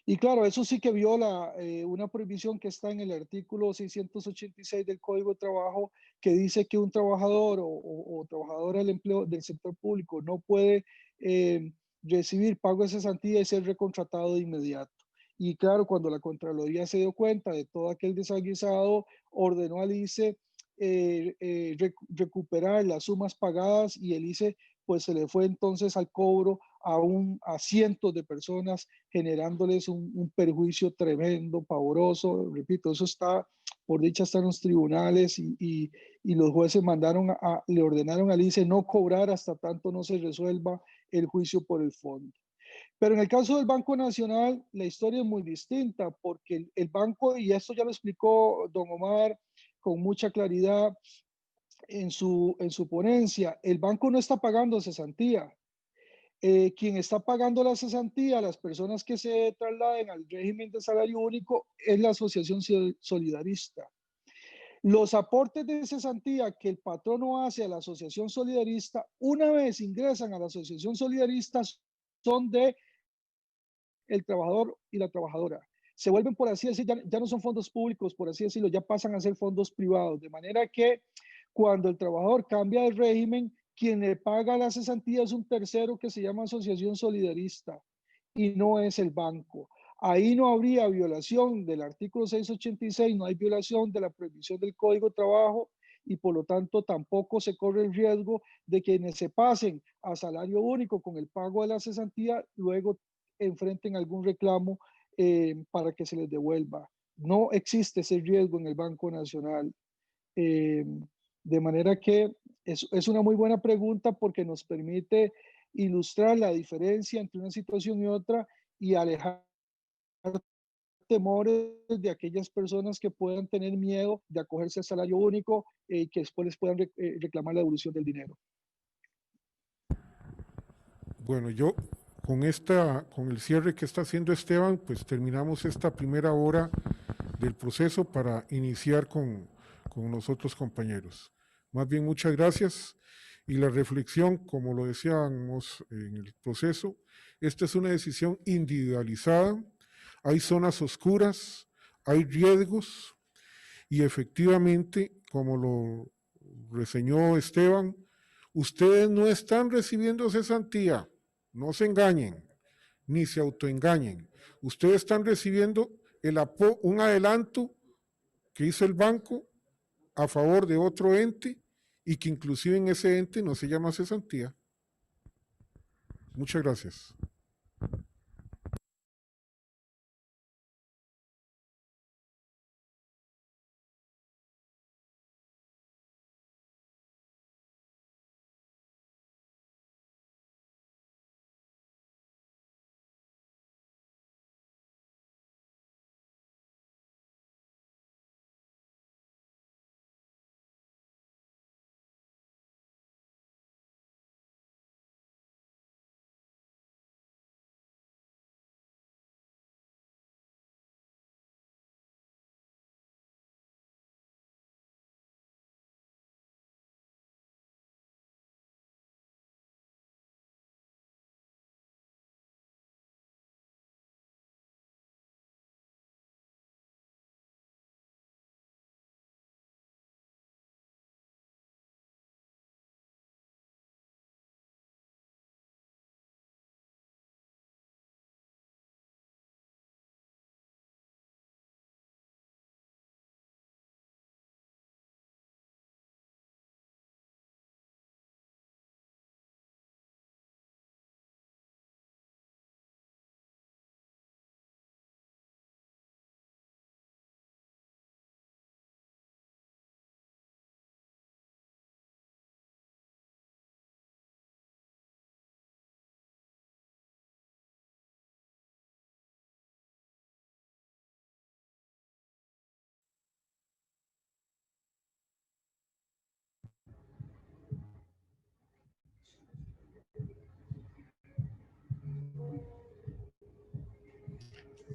Y claro, eso sí que viola una prohibición que está en el artículo 686 del Código de Trabajo, que dice que un trabajador o trabajadora del empleo del sector público no puede recibir pago de cesantía y ser recontratado de inmediato. Y claro, cuando la Contraloría se dio cuenta de todo aquel desaguisado, ordenó al ICE recuperar las sumas pagadas y el ICE pues se le fue entonces al cobro a cientos de personas, generándoles un perjuicio tremendo, pavoroso. Repito, eso está, por dicha, está en los tribunales y los jueces le ordenaron al ICE no cobrar hasta tanto no se resuelva el juicio por el fondo. Pero en el caso del Banco Nacional, la historia es muy distinta, porque el banco, y esto ya lo explicó don Omar con mucha claridad en su ponencia, el banco no está pagando cesantía. Quien está pagando la cesantía, las personas que se trasladen al régimen de salario único, es la asociación solidarista. Los aportes de cesantía que el patrono hace a la asociación solidarista, una vez ingresan a la asociación solidarista, son de el trabajador y la trabajadora. Se vuelven, por así decir, ya no son fondos públicos, por así decirlo, ya pasan a ser fondos privados, de manera que cuando el trabajador cambia de régimen, quien le paga la cesantía es un tercero que se llama asociación solidarista y no es el banco. Ahí no habría violación del artículo 686, no hay violación de la prohibición del Código de Trabajo y por lo tanto tampoco se corre el riesgo de que quienes se pasen a salario único con el pago de la cesantía luego enfrenten algún reclamo para que se les devuelva. No existe ese riesgo en el Banco Nacional. De manera que es una muy buena pregunta porque nos permite ilustrar la diferencia entre una situación y otra y alejar temores de aquellas personas que puedan tener miedo de acogerse al salario único y que después les puedan reclamar la devolución del dinero. Bueno, yo con el cierre que está haciendo Esteban, pues terminamos esta primera hora del proceso para iniciar con los otros compañeros. Más bien, muchas gracias. Y la reflexión, como lo decíamos en el proceso, esta es una decisión individualizada, hay zonas oscuras, hay riesgos y efectivamente, como lo reseñó Esteban, ustedes no están recibiendo cesantía, no se engañen, ni se autoengañen. Ustedes están recibiendo un adelanto que hizo el banco a favor de otro ente y que inclusive en ese ente no se llama cesantía. Muchas gracias.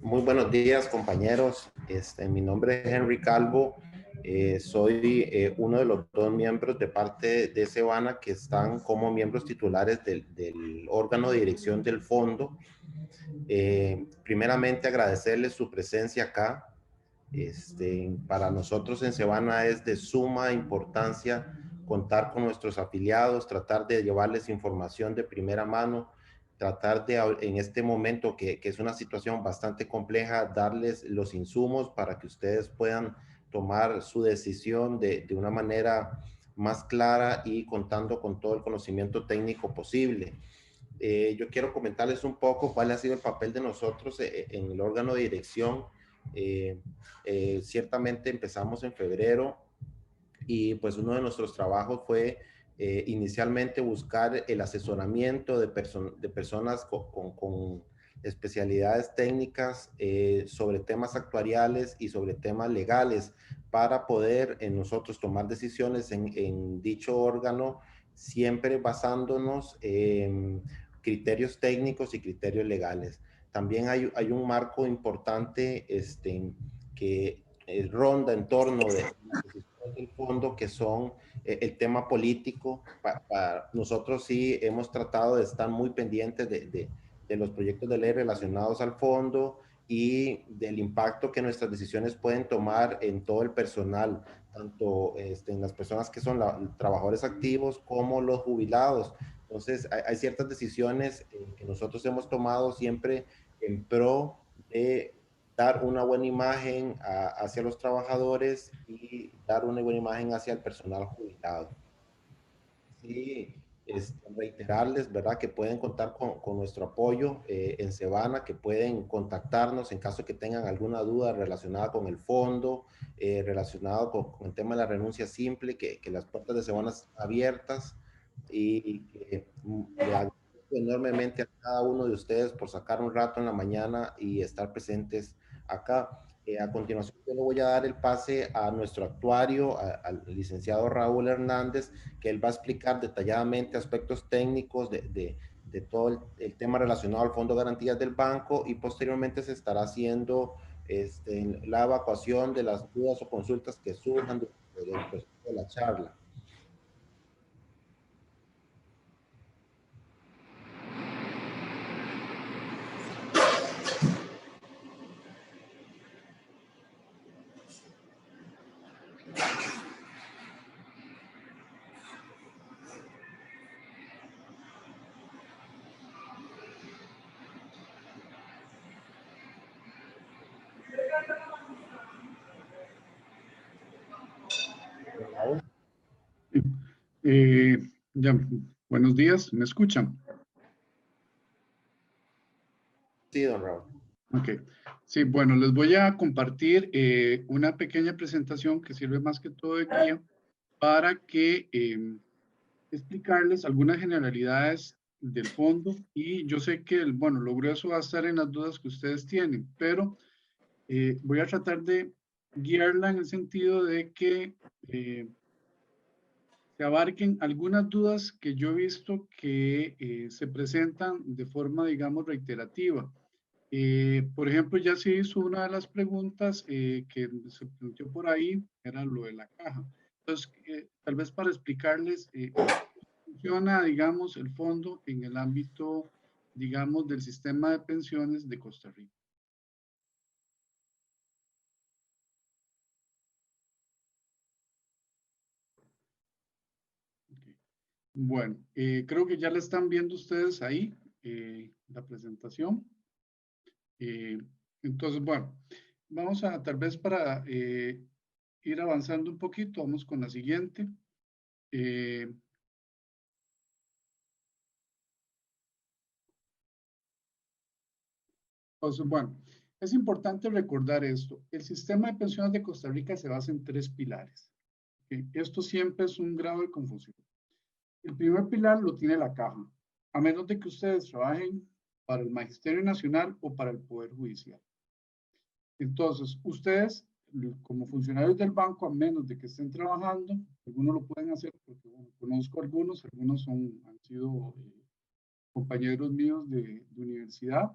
Muy buenos días, compañeros. Mi nombre es Henry Calvo. Soy uno de los 2 miembros de parte de Cebana que están como miembros titulares del órgano de dirección del fondo. Primeramente, agradecerles su presencia acá. Para nosotros en Cebana es de suma importancia contar con nuestros afiliados, tratar de llevarles información de primera mano, tratar de, en este momento que es una situación bastante compleja, darles los insumos para que ustedes puedan tomar su decisión de una manera más clara y contando con todo el conocimiento técnico posible. Yo quiero comentarles un poco cuál ha sido el papel de nosotros en el órgano de dirección. Ciertamente empezamos en febrero y pues uno de nuestros trabajos fue inicialmente buscar el asesoramiento de personas con especialidades técnicas sobre temas actuariales y sobre temas legales para poder nosotros tomar decisiones en dicho órgano, siempre basándonos en criterios técnicos y criterios legales. También hay un marco importante que ronda en torno de las decisiones del fondo, que son el tema político. Nosotros sí hemos tratado de estar muy pendientes de los proyectos de ley relacionados al fondo y del impacto que nuestras decisiones pueden tomar en todo el personal, tanto en las personas que son trabajadores activos como los jubilados. Entonces, hay ciertas decisiones que nosotros hemos tomado siempre en pro de dar una buena imagen hacia los trabajadores y dar una buena imagen hacia el personal jubilado. Sí, reiterarles, ¿verdad?, que pueden contar con nuestro apoyo en Cebana, que pueden contactarnos en caso que tengan alguna duda relacionada con el fondo, relacionado con el tema de la renuncia simple, que las puertas de Cebana están abiertas y que le agradezco enormemente a cada uno de ustedes por sacar un rato en la mañana y estar presentes acá. A continuación, yo le voy a dar el pase a nuestro actuario, al licenciado Raúl Hernández, que él va a explicar detalladamente aspectos técnicos de todo el tema relacionado al Fondo de Garantías del Banco, y posteriormente se estará haciendo la evacuación de las dudas o consultas que surjan durante el proceso de la charla. Ya, buenos días, ¿me escuchan? Sí, don Raúl. Ok, sí, bueno, les voy a compartir una pequeña presentación que sirve más que todo de guía para que explicarles algunas generalidades del fondo, y yo sé que, bueno, lo grueso va a estar en las dudas que ustedes tienen, pero voy a tratar de guiarla en el sentido de que se abarquen algunas dudas que yo he visto que se presentan de forma, digamos, reiterativa. Por ejemplo, ya se hizo una de las preguntas que se planteó por ahí, era lo de la caja. Entonces, tal vez para explicarles cómo funciona, digamos, el fondo en el ámbito, digamos, del sistema de pensiones de Costa Rica. Bueno, creo que ya la están viendo ustedes ahí, la presentación. Entonces, bueno, vamos a tal vez para ir avanzando un poquito, vamos con la siguiente. Entonces, bueno, es importante recordar esto. El sistema de pensiones de Costa Rica se basa en 3 pilares. Esto siempre es un grado de confusión. El primer pilar lo tiene la caja, a menos de que ustedes trabajen para el Magisterio Nacional o para el Poder Judicial. Entonces, ustedes, como funcionarios del banco, a menos de que estén trabajando, algunos lo pueden hacer, porque bueno, conozco algunos han sido compañeros míos de universidad,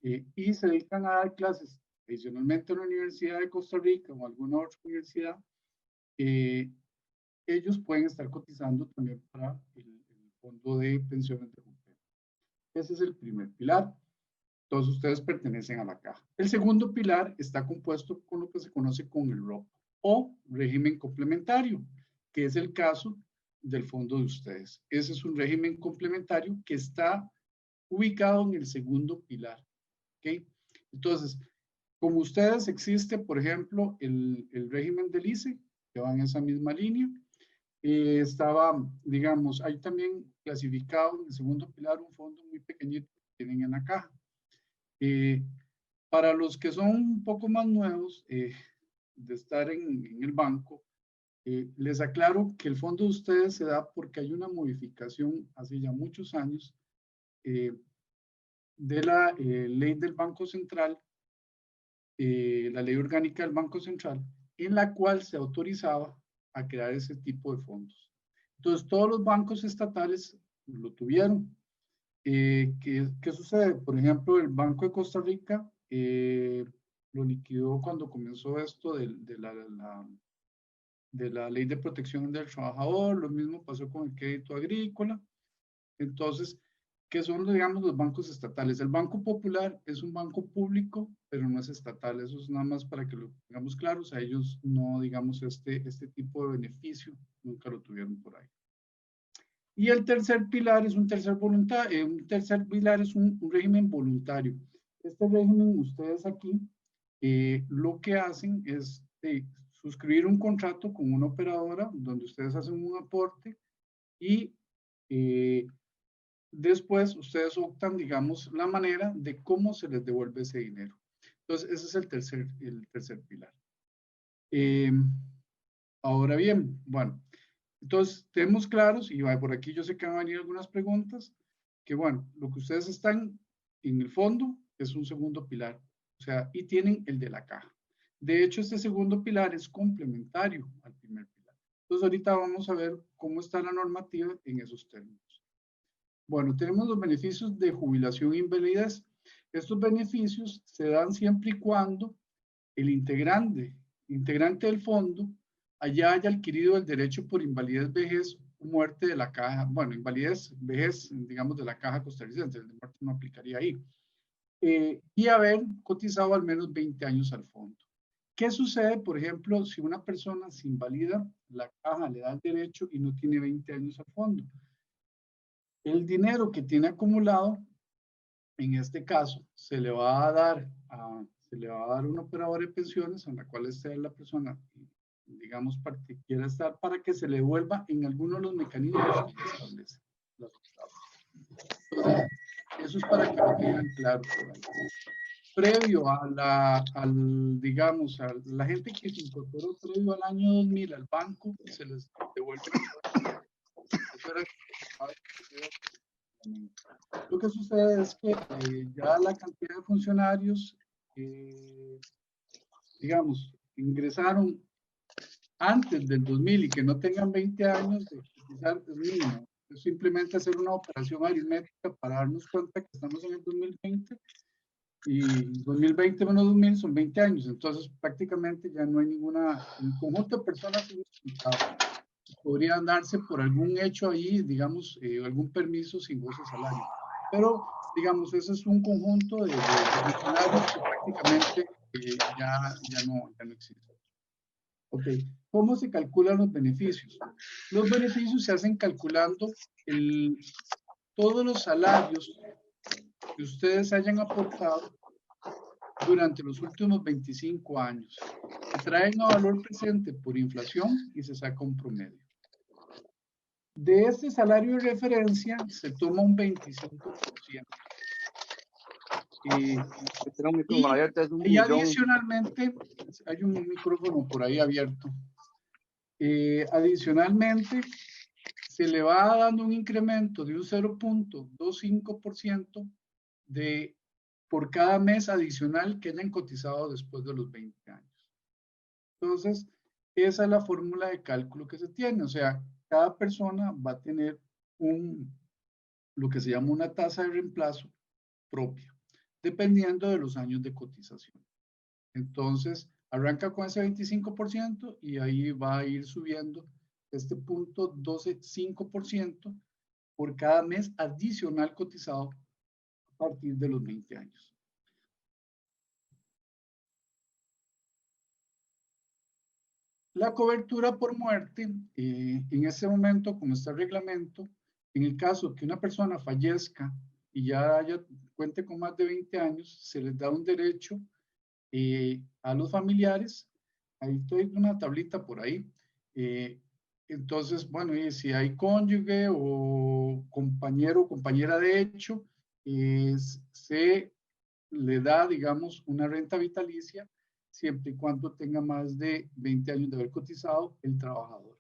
y se dedican a dar clases adicionalmente en la Universidad de Costa Rica o alguna otra universidad, ellos pueden estar cotizando también para el fondo de pensiones de jubilación. Ese es el primer pilar. Todos ustedes pertenecen a la caja. El segundo pilar está compuesto con lo que se conoce como el ROP o régimen complementario, que es el caso del fondo de ustedes. Ese es un régimen complementario que está ubicado en el segundo pilar. ¿Okay? Entonces, como ustedes existe, por ejemplo, el régimen del ICE, que va en esa misma línea. Estaba, digamos, hay también clasificado en el segundo pilar un fondo muy pequeñito que tienen en la caja. Para los que son un poco más nuevos de estar en el banco, les aclaro que el fondo de ustedes se da porque hay una modificación hace ya muchos años de la ley del Banco Central, la ley orgánica del Banco Central, en la cual se autorizaba a crear ese tipo de fondos. Entonces, todos los bancos estatales lo tuvieron. ¿Qué sucede? Por ejemplo, el Banco de Costa Rica lo liquidó cuando comenzó esto de la ley de protección del trabajador. Lo mismo pasó con el crédito agrícola. Entonces, ¿qué son, digamos, los bancos estatales? El Banco Popular es un banco público, pero no es estatal. Eso es nada más para que lo tengamos claro. O sea, ellos no, digamos, este tipo de beneficio nunca lo tuvieron por ahí. Y el tercer pilar es un tercer pilar es un régimen voluntario. Este régimen, ustedes aquí, lo que hacen es suscribir un contrato con una operadora donde ustedes hacen un aporte y después ustedes optan, digamos, la manera de cómo se les devuelve ese dinero. Entonces, ese es el tercer pilar. Ahora bien, bueno, entonces tenemos claros, y por aquí yo sé que van a venir algunas preguntas, que bueno, lo que ustedes están en el fondo es un segundo pilar, o sea, y tienen el de la caja. De hecho, este segundo pilar es complementario al primer pilar. Entonces, ahorita vamos a ver cómo está la normativa en esos términos. Bueno, tenemos los beneficios de jubilación e invalidez. Estos beneficios se dan siempre y cuando el integrante del fondo haya adquirido el derecho por invalidez, vejez o muerte de la caja. Bueno, invalidez, vejez, digamos, de la caja costarricense, el de muerte no aplicaría ahí. Y haber cotizado al menos 20 años al fondo. ¿Qué sucede, por ejemplo, si una persona se invalida, la caja le da el derecho y no tiene 20 años al fondo? El dinero que tiene acumulado, en este caso, se le va a dar a un operador de pensiones en la cual esté la persona, digamos, que quiera estar, para que se le devuelva en alguno de los mecanismos que establece. Entonces, eso es para que lo tengan claro. Previo digamos, a la gente que se incorporó previo al año 2000 al banco, se les devuelve. Lo que sucede es que ya la cantidad de funcionarios, digamos, ingresaron antes del 2000 y que no tengan 20 años de utilizar es mínimo. Es simplemente hacer una operación aritmética para darnos cuenta que estamos en el 2020 y 2020 menos 2000 son 20 años. Entonces, prácticamente ya no hay un conjunto de personas podrían darse por algún hecho ahí, digamos, algún permiso sin goce de salario. Pero, digamos, ese es un conjunto de funcionarios que prácticamente ya no existe. Ok, ¿cómo se calculan los beneficios? Los beneficios se hacen calculando todos los salarios que ustedes hayan aportado durante los últimos 25 años. Se traen a valor presente por inflación y se saca un promedio. De este salario de referencia se toma un 25%. Y adicionalmente, hay un micrófono por ahí abierto. Adicionalmente, se le va dando un incremento de un 0.25% por cada mes adicional que hayan cotizado después de los 20 años. Entonces, esa es la fórmula de cálculo que se tiene. O sea, cada persona va a tener lo que se llama una tasa de reemplazo propia. dependiendo de los años de cotización. Entonces, arranca con ese 25% y ahí va a ir subiendo este punto 12,5% por cada mes adicional cotizado a partir de los 20 años. La cobertura por muerte, en ese momento, como está el reglamento, en el caso que una persona fallezca y ya cuente con más de 20 años, se les da un derecho a los familiares. Ahí estoy en una tablita por ahí. Entonces, bueno, y si hay cónyuge o compañero o compañera de hecho, se le da, digamos, una renta vitalicia siempre y cuando tenga más de 20 años de haber cotizado el trabajador.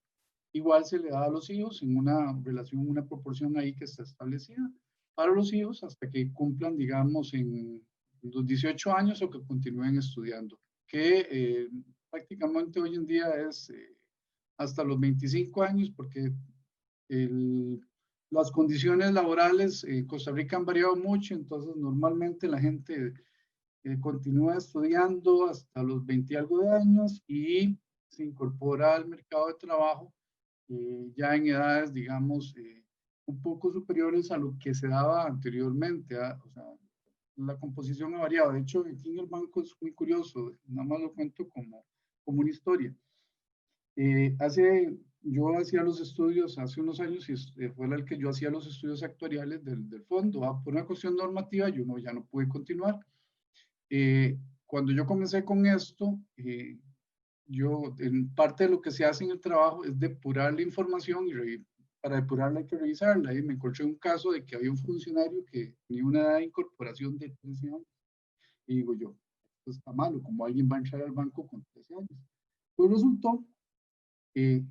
Igual se le da a los hijos en una relación, una proporción ahí que está establecida para los hijos hasta que cumplan, digamos, en los 18 años o que continúen estudiando, que prácticamente hoy en día es hasta los 25 años, porque las condiciones laborales en Costa Rica han variado mucho, entonces normalmente la gente continúa estudiando hasta los 20 y algo de años y se incorpora al mercado de trabajo ya en edades, digamos, un poco superiores a lo que se daba anteriormente. O sea, la composición ha variado. De hecho, aquí en el banco es muy curioso, nada más lo cuento como una historia. Yo hacía los estudios hace unos años y fue el que yo hacía los estudios actuariales del fondo. Por una cuestión normativa, yo ya no pude continuar. Cuando yo comencé con esto, en parte de lo que se hace en el trabajo es depurar la información y para depurarla hay que revisarla. Y me encontré un caso de que había un funcionario que tenía una edad de incorporación de 13 años. Y digo yo, esto está malo, como alguien va a entrar al banco con 13 años. Pues resultó que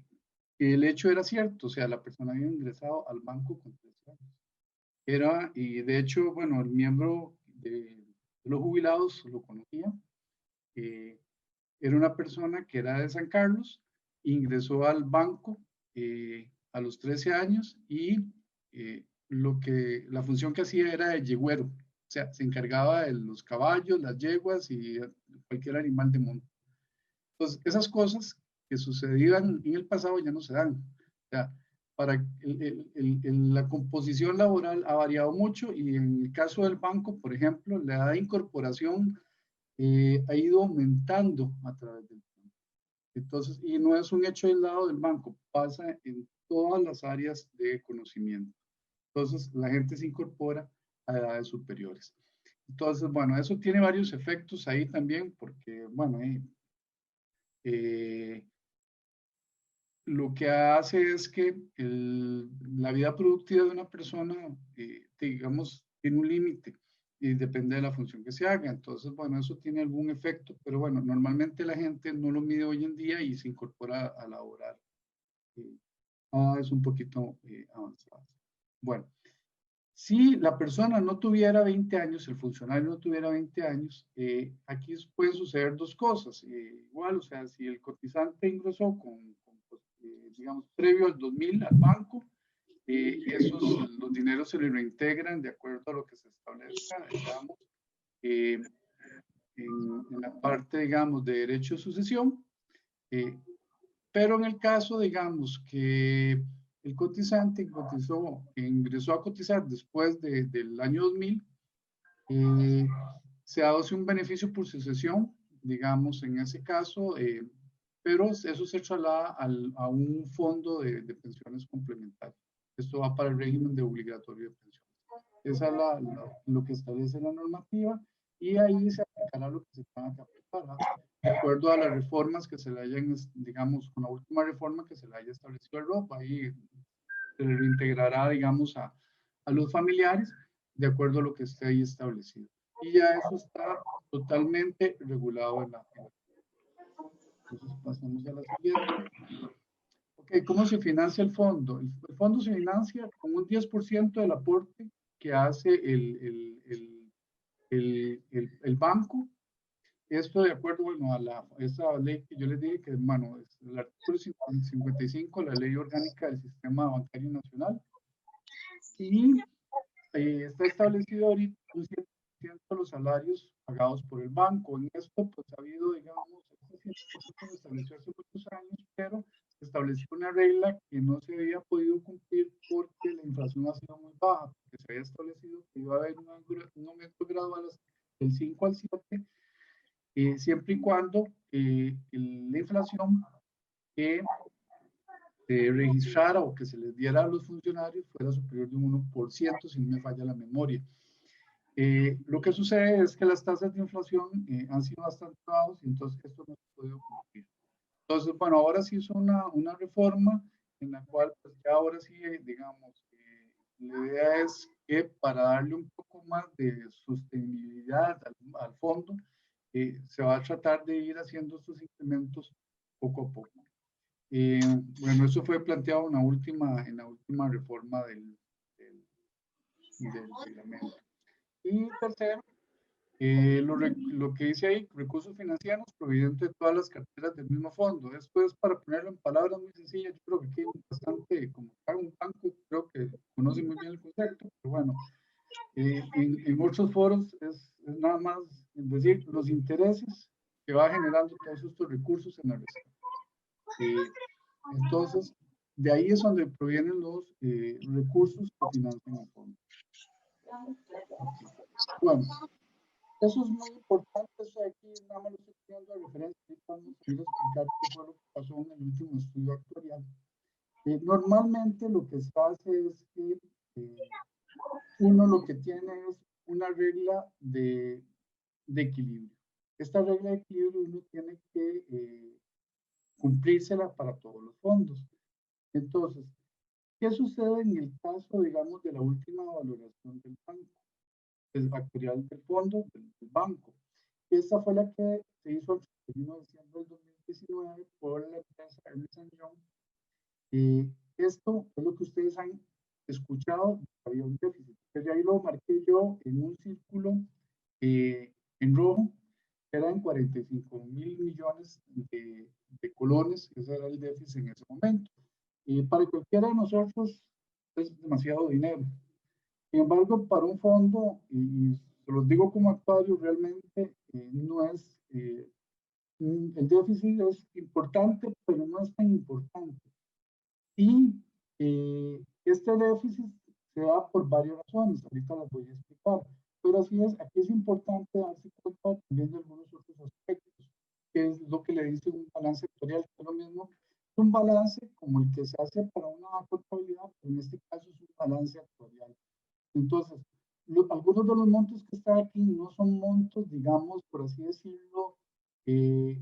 el hecho era cierto, o sea, la persona había ingresado al banco con 13 años. Y de hecho, bueno, el miembro de los jubilados lo conocía. Era una persona que era de San Carlos, ingresó al banco a los 13 años y la función que hacía era de yegüero, o sea, se encargaba de los caballos, las yeguas y cualquier animal de monte. Entonces, esas cosas que sucedían en el pasado ya no se dan. O sea, la composición laboral ha variado mucho y en el caso del banco, por ejemplo, la edad de incorporación ha ido aumentando a través del tiempo. Entonces, y no es un hecho aislado del banco, pasa en todas las áreas de conocimiento. Entonces, la gente se incorpora a edades superiores. Entonces, bueno, eso tiene varios efectos ahí también, porque, bueno, lo que hace es que la vida productiva de una persona, digamos, tiene un límite y depende de la función que se haga. Entonces, bueno, eso tiene algún efecto, pero bueno, normalmente la gente no lo mide hoy en día y se incorpora a laborar. Es un poquito avanzado. Bueno, si la persona no tuviera 20 años, el funcionario no tuviera 20 años, aquí pueden suceder dos cosas. Igual, o sea, si el cotizante ingresó digamos, previo al 2000 al banco, los dineros se le reintegran de acuerdo a lo que se establezca, digamos, en la parte, digamos, de derecho de sucesión. Pero en el caso, digamos, que el cotizante ingresó a cotizar después del año 2000, se hace un beneficio por sucesión, digamos, en ese caso, pero eso se traslada a un fondo de pensiones complementarias. Esto va para el régimen de obligatorio de pensiones. Esa es lo que establece la normativa y ahí se aplicará lo que se tenga que aplicar, de acuerdo a las reformas que se le hayan, digamos, con la última reforma que se le haya establecido el ROP, ahí se le reintegrará, digamos, a los familiares de acuerdo a lo que esté ahí establecido. Y ya eso está totalmente regulado en la Entonces pasamos a la siguiente. Ok, ¿cómo se financia el fondo? El fondo se financia con un 10% del aporte que hace el banco. Esto de acuerdo, bueno, a esa ley que yo les dije que, bueno, es el artículo 55, la ley orgánica del sistema bancario nacional. Y está establecido ahorita un de los salarios pagados por el banco. En esto, pues ha habido, digamos, este 100% se estableció hace muchos años, pero se estableció una regla que no se había podido cumplir porque la inflación ha sido muy baja, porque se había establecido que iba a haber un aumento gradual del 5 al 7, siempre y cuando la inflación que registrara o que se les diera a los funcionarios fuera superior de un 1%, si no me falla la memoria. Lo que sucede es que las tasas de inflación han sido bastante bajas y entonces esto no se ha podido cumplir. Entonces, bueno, ahora sí hizo una reforma en la cual, pues ya ahora sí, digamos, la idea es que para darle un poco más de sostenibilidad al fondo, se va a tratar de ir haciendo estos incrementos poco a poco. Bueno, eso fue planteado en la última reforma del reglamento. Y tercero, lo que dice ahí, recursos financieros provenientes de todas las carteras del mismo fondo. Esto es para ponerlo en palabras muy sencillas. Yo creo que aquí hay bastante, como un banco, creo que conoce muy bien el concepto, pero bueno, en otros foros es nada más decir los intereses que va generando todos estos recursos en la reserva. Entonces, de ahí es donde provienen los recursos que financian el fondo. Bueno, eso es muy importante. Eso aquí nada más lo estoy poniendo de referencia. Vamos a ir a explicar qué fue lo que pasó en el último estudio actuarial. Normalmente lo que se hace es que uno lo que tiene es una regla de equilibrio. Esta regla de equilibrio uno tiene que cumplírsela para todos los fondos. Entonces, ¿qué sucede en el caso, digamos, de la última valoración del banco? El actuarial del fondo, del banco. Esta fue la que se hizo el 31 de diciembre del 2019 por la empresa Ernst & Young. Esto es lo que ustedes han escuchado, había un déficit. Desde ahí lo marqué yo en un círculo en rojo, que eran 45.000 millones de colones, ese era el déficit en ese momento. Para cualquiera de nosotros es demasiado dinero. Sin embargo, para un fondo, y se los digo como actuario, realmente no es, el déficit es importante, pero no es tan importante. Y este déficit se da por varias razones, ahorita las voy a explicar, pero así es, aquí es importante darse cuenta también de algunos otros aspectos, que es lo que le dice un balance actuarial, que es lo mismo, un balance como el que se hace para una contabilidad, pero en este caso es un balance actuarial. Entonces, algunos de los montos que están aquí no son montos, digamos, por así decirlo, que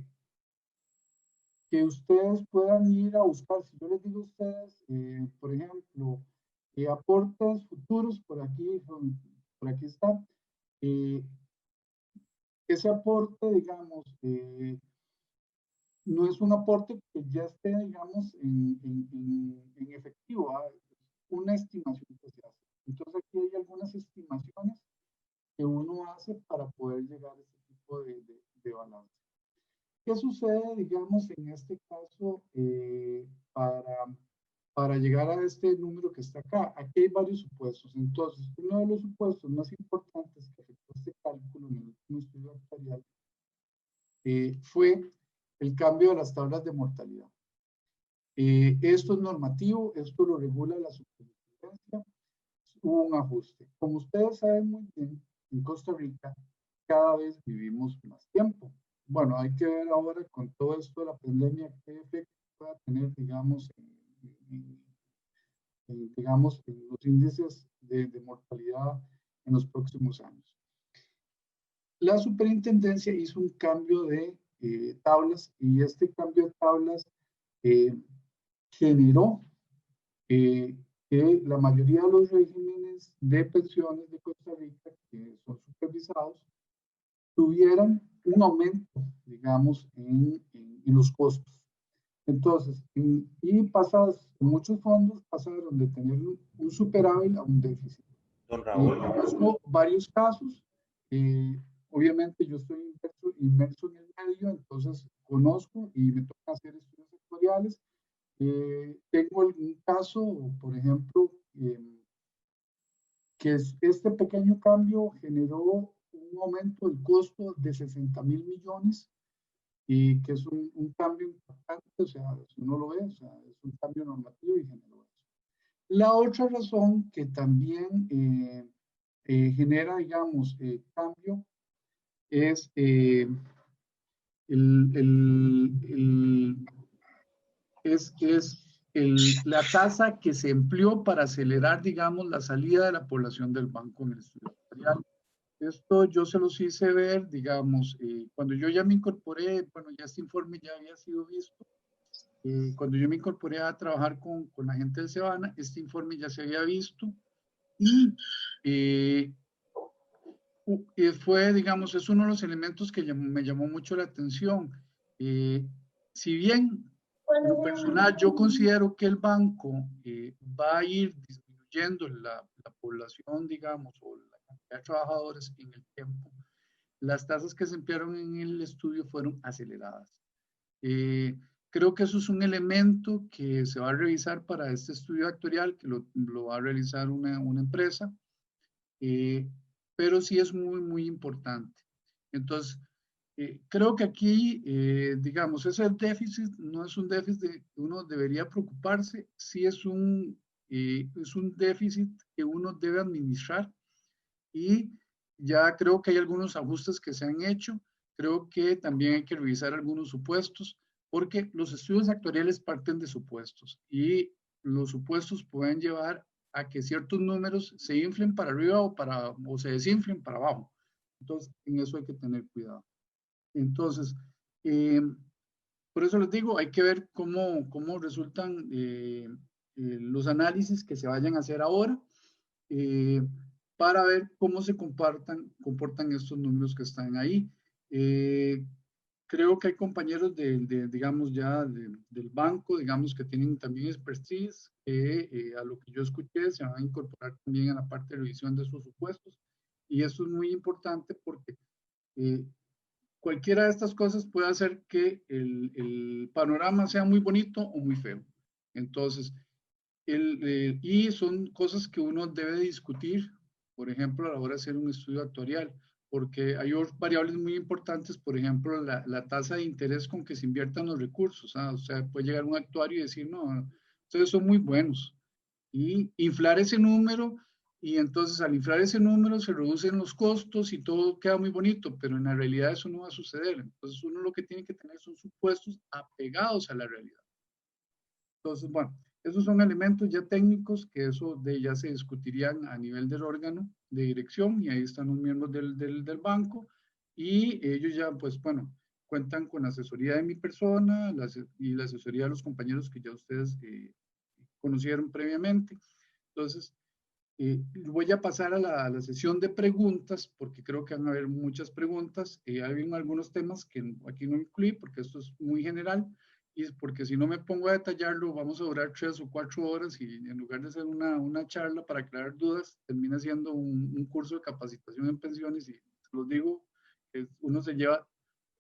ustedes puedan ir a buscar. Si yo les digo a ustedes, por ejemplo, aportes futuros, por aquí está, ese aporte, digamos, no es un aporte que ya esté, digamos, en efectivo, una estimación que se hace. Entonces aquí hay algunas estimaciones que uno hace para poder llegar a ese tipo de balance. ¿Qué sucede, digamos, en este caso para llegar a este número que está acá? Aquí hay varios supuestos. Entonces, uno de los supuestos más importantes que afectó este cálculo en el último estudio actuarial fue el cambio de las tablas de mortalidad. Esto es normativo, esto lo regula la superintendencia. Hubo un ajuste. Como ustedes saben muy bien, en Costa Rica cada vez vivimos más tiempo. Bueno, hay que ver ahora con todo esto de la pandemia qué efecto pueda tener, digamos, digamos, en los índices de mortalidad en los próximos años. La superintendencia hizo un cambio de tablas y este cambio de tablas generó que la mayoría de los regímenes de pensiones de Costa Rica que son supervisados tuvieran un aumento, digamos, en los costos. Entonces, y pasadas, muchos fondos pasaron de tener un superávit a un déficit. Don Raúl. Conozco varios casos. Obviamente yo estoy inmerso en el medio, entonces conozco y me toca hacer estudios sectoriales. Tengo algún caso, por ejemplo, que este pequeño cambio generó un aumento del costo de 60.000 millones, y que es un cambio importante, o sea, si uno lo ve, o sea, es un cambio normativo y generó eso. La otra razón que también genera, digamos, cambio es la tasa que se empleó para acelerar, digamos, la salida de la población del banco en el estudio actuarial. Esto yo se los hice ver, digamos, cuando yo ya me incorporé, bueno, ya este informe ya había sido visto. Cuando yo me incorporé a trabajar con la gente del Cebana, este informe ya se había visto y fue, digamos, es uno de los elementos que me llamó mucho la atención. Si bien en lo personal yo considero que el banco va a ir disminuyendo la población, digamos, o la cantidad de trabajadores en el tiempo, las tasas que se emplearon en el estudio fueron aceleradas. Creo que eso es un elemento que se va a revisar para este estudio actuarial, que lo va a realizar una empresa, pero sí es muy, muy importante. Entonces, creo que aquí, digamos, ese déficit no es un déficit que uno debería preocuparse, sí es un déficit que uno debe administrar, y ya creo que hay algunos ajustes que se han hecho. Creo que también hay que revisar algunos supuestos, porque los estudios actuariales parten de supuestos y los supuestos pueden llevar a que ciertos números se inflen para arriba o se desinflen para abajo. Entonces, en eso hay que tener cuidado. Entonces, por eso les digo, hay que ver cómo resultan los análisis que se vayan a hacer ahora, para ver cómo se comportan estos números que están ahí. Creo que hay compañeros digamos, ya del banco, digamos, que tienen también expertise, a lo que yo escuché, se van a incorporar también a la parte de revisión de sus supuestos, y eso es muy importante porque cualquiera de estas cosas puede hacer que el panorama sea muy bonito o muy feo. Entonces, y son cosas que uno debe discutir, por ejemplo, a la hora de hacer un estudio actuarial, porque hay variables muy importantes, por ejemplo, la tasa de interés con que se inviertan los recursos. O sea, puede llegar un actuario y decir, no, ustedes son muy buenos, y inflar ese número, y entonces al inflar ese número se reducen los costos y todo queda muy bonito, pero en la realidad eso no va a suceder. Entonces uno lo que tiene que tener son supuestos apegados a la realidad. Entonces, bueno, esos son elementos ya técnicos que ya se discutirían a nivel del órgano de dirección, y ahí están los miembros del banco, y ellos ya, pues bueno, cuentan con la asesoría de mi persona y la asesoría de los compañeros que ya ustedes conocieron previamente. Entonces, voy a pasar a la sesión de preguntas, porque creo que van a haber muchas preguntas. Hay algunos temas que aquí no incluí, porque esto es muy general, y es porque si no me pongo a detallarlo, vamos a durar 3 o 4 horas, y en lugar de hacer una charla para aclarar dudas, termina siendo un curso de capacitación en pensiones, y se los digo, uno se lleva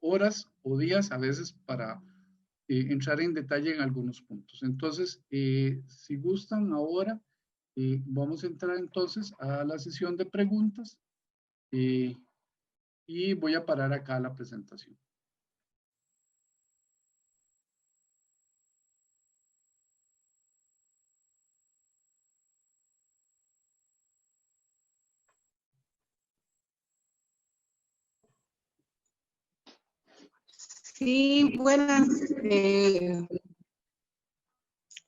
horas o días a veces para entrar en detalle en algunos puntos. Entonces, si gustan ahora, vamos a entrar entonces a la sesión de preguntas, y voy a parar acá la presentación. Sí, buenas.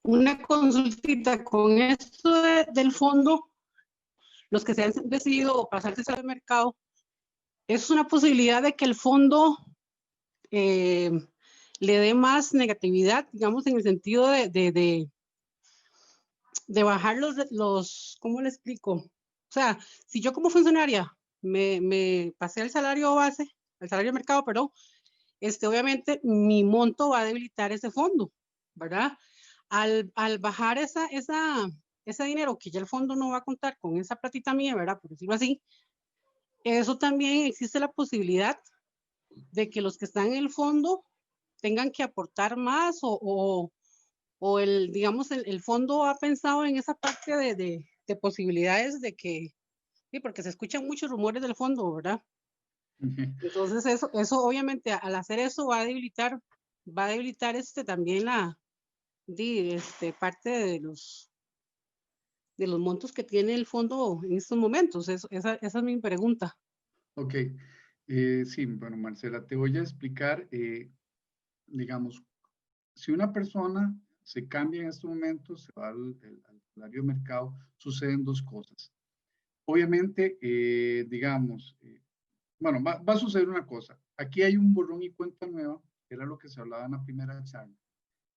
Una consultita con esto del fondo, los que se han decidido pasarse al mercado, ¿es una posibilidad de que el fondo le dé más negatividad, digamos, en el sentido de bajar los, ¿cómo le explico? O sea, si yo como funcionaria me pasé al salario base, al salario de mercado, perdón, obviamente mi monto va a debilitar ese fondo, ¿verdad? Al bajar ese dinero, que ya el fondo no va a contar con esa platita mía, ¿verdad? Por decirlo así, eso también existe la posibilidad de que los que están en el fondo tengan que aportar más, o digamos, el fondo ha pensado en esa parte de posibilidades de que, sí, porque se escuchan muchos rumores del fondo, ¿verdad? Entonces eso obviamente al hacer eso va a debilitar también parte de los montos que tiene el fondo en estos momentos. Esa es mi pregunta. Ok, sí, bueno, Marcela, te voy a explicar, digamos, si una persona se cambia en estos momentos, se va al salario de mercado, suceden dos cosas. Obviamente, digamos, bueno, va a suceder una cosa. Aquí hay un borrón y cuenta nueva, que era lo que se hablaba en la primera charla.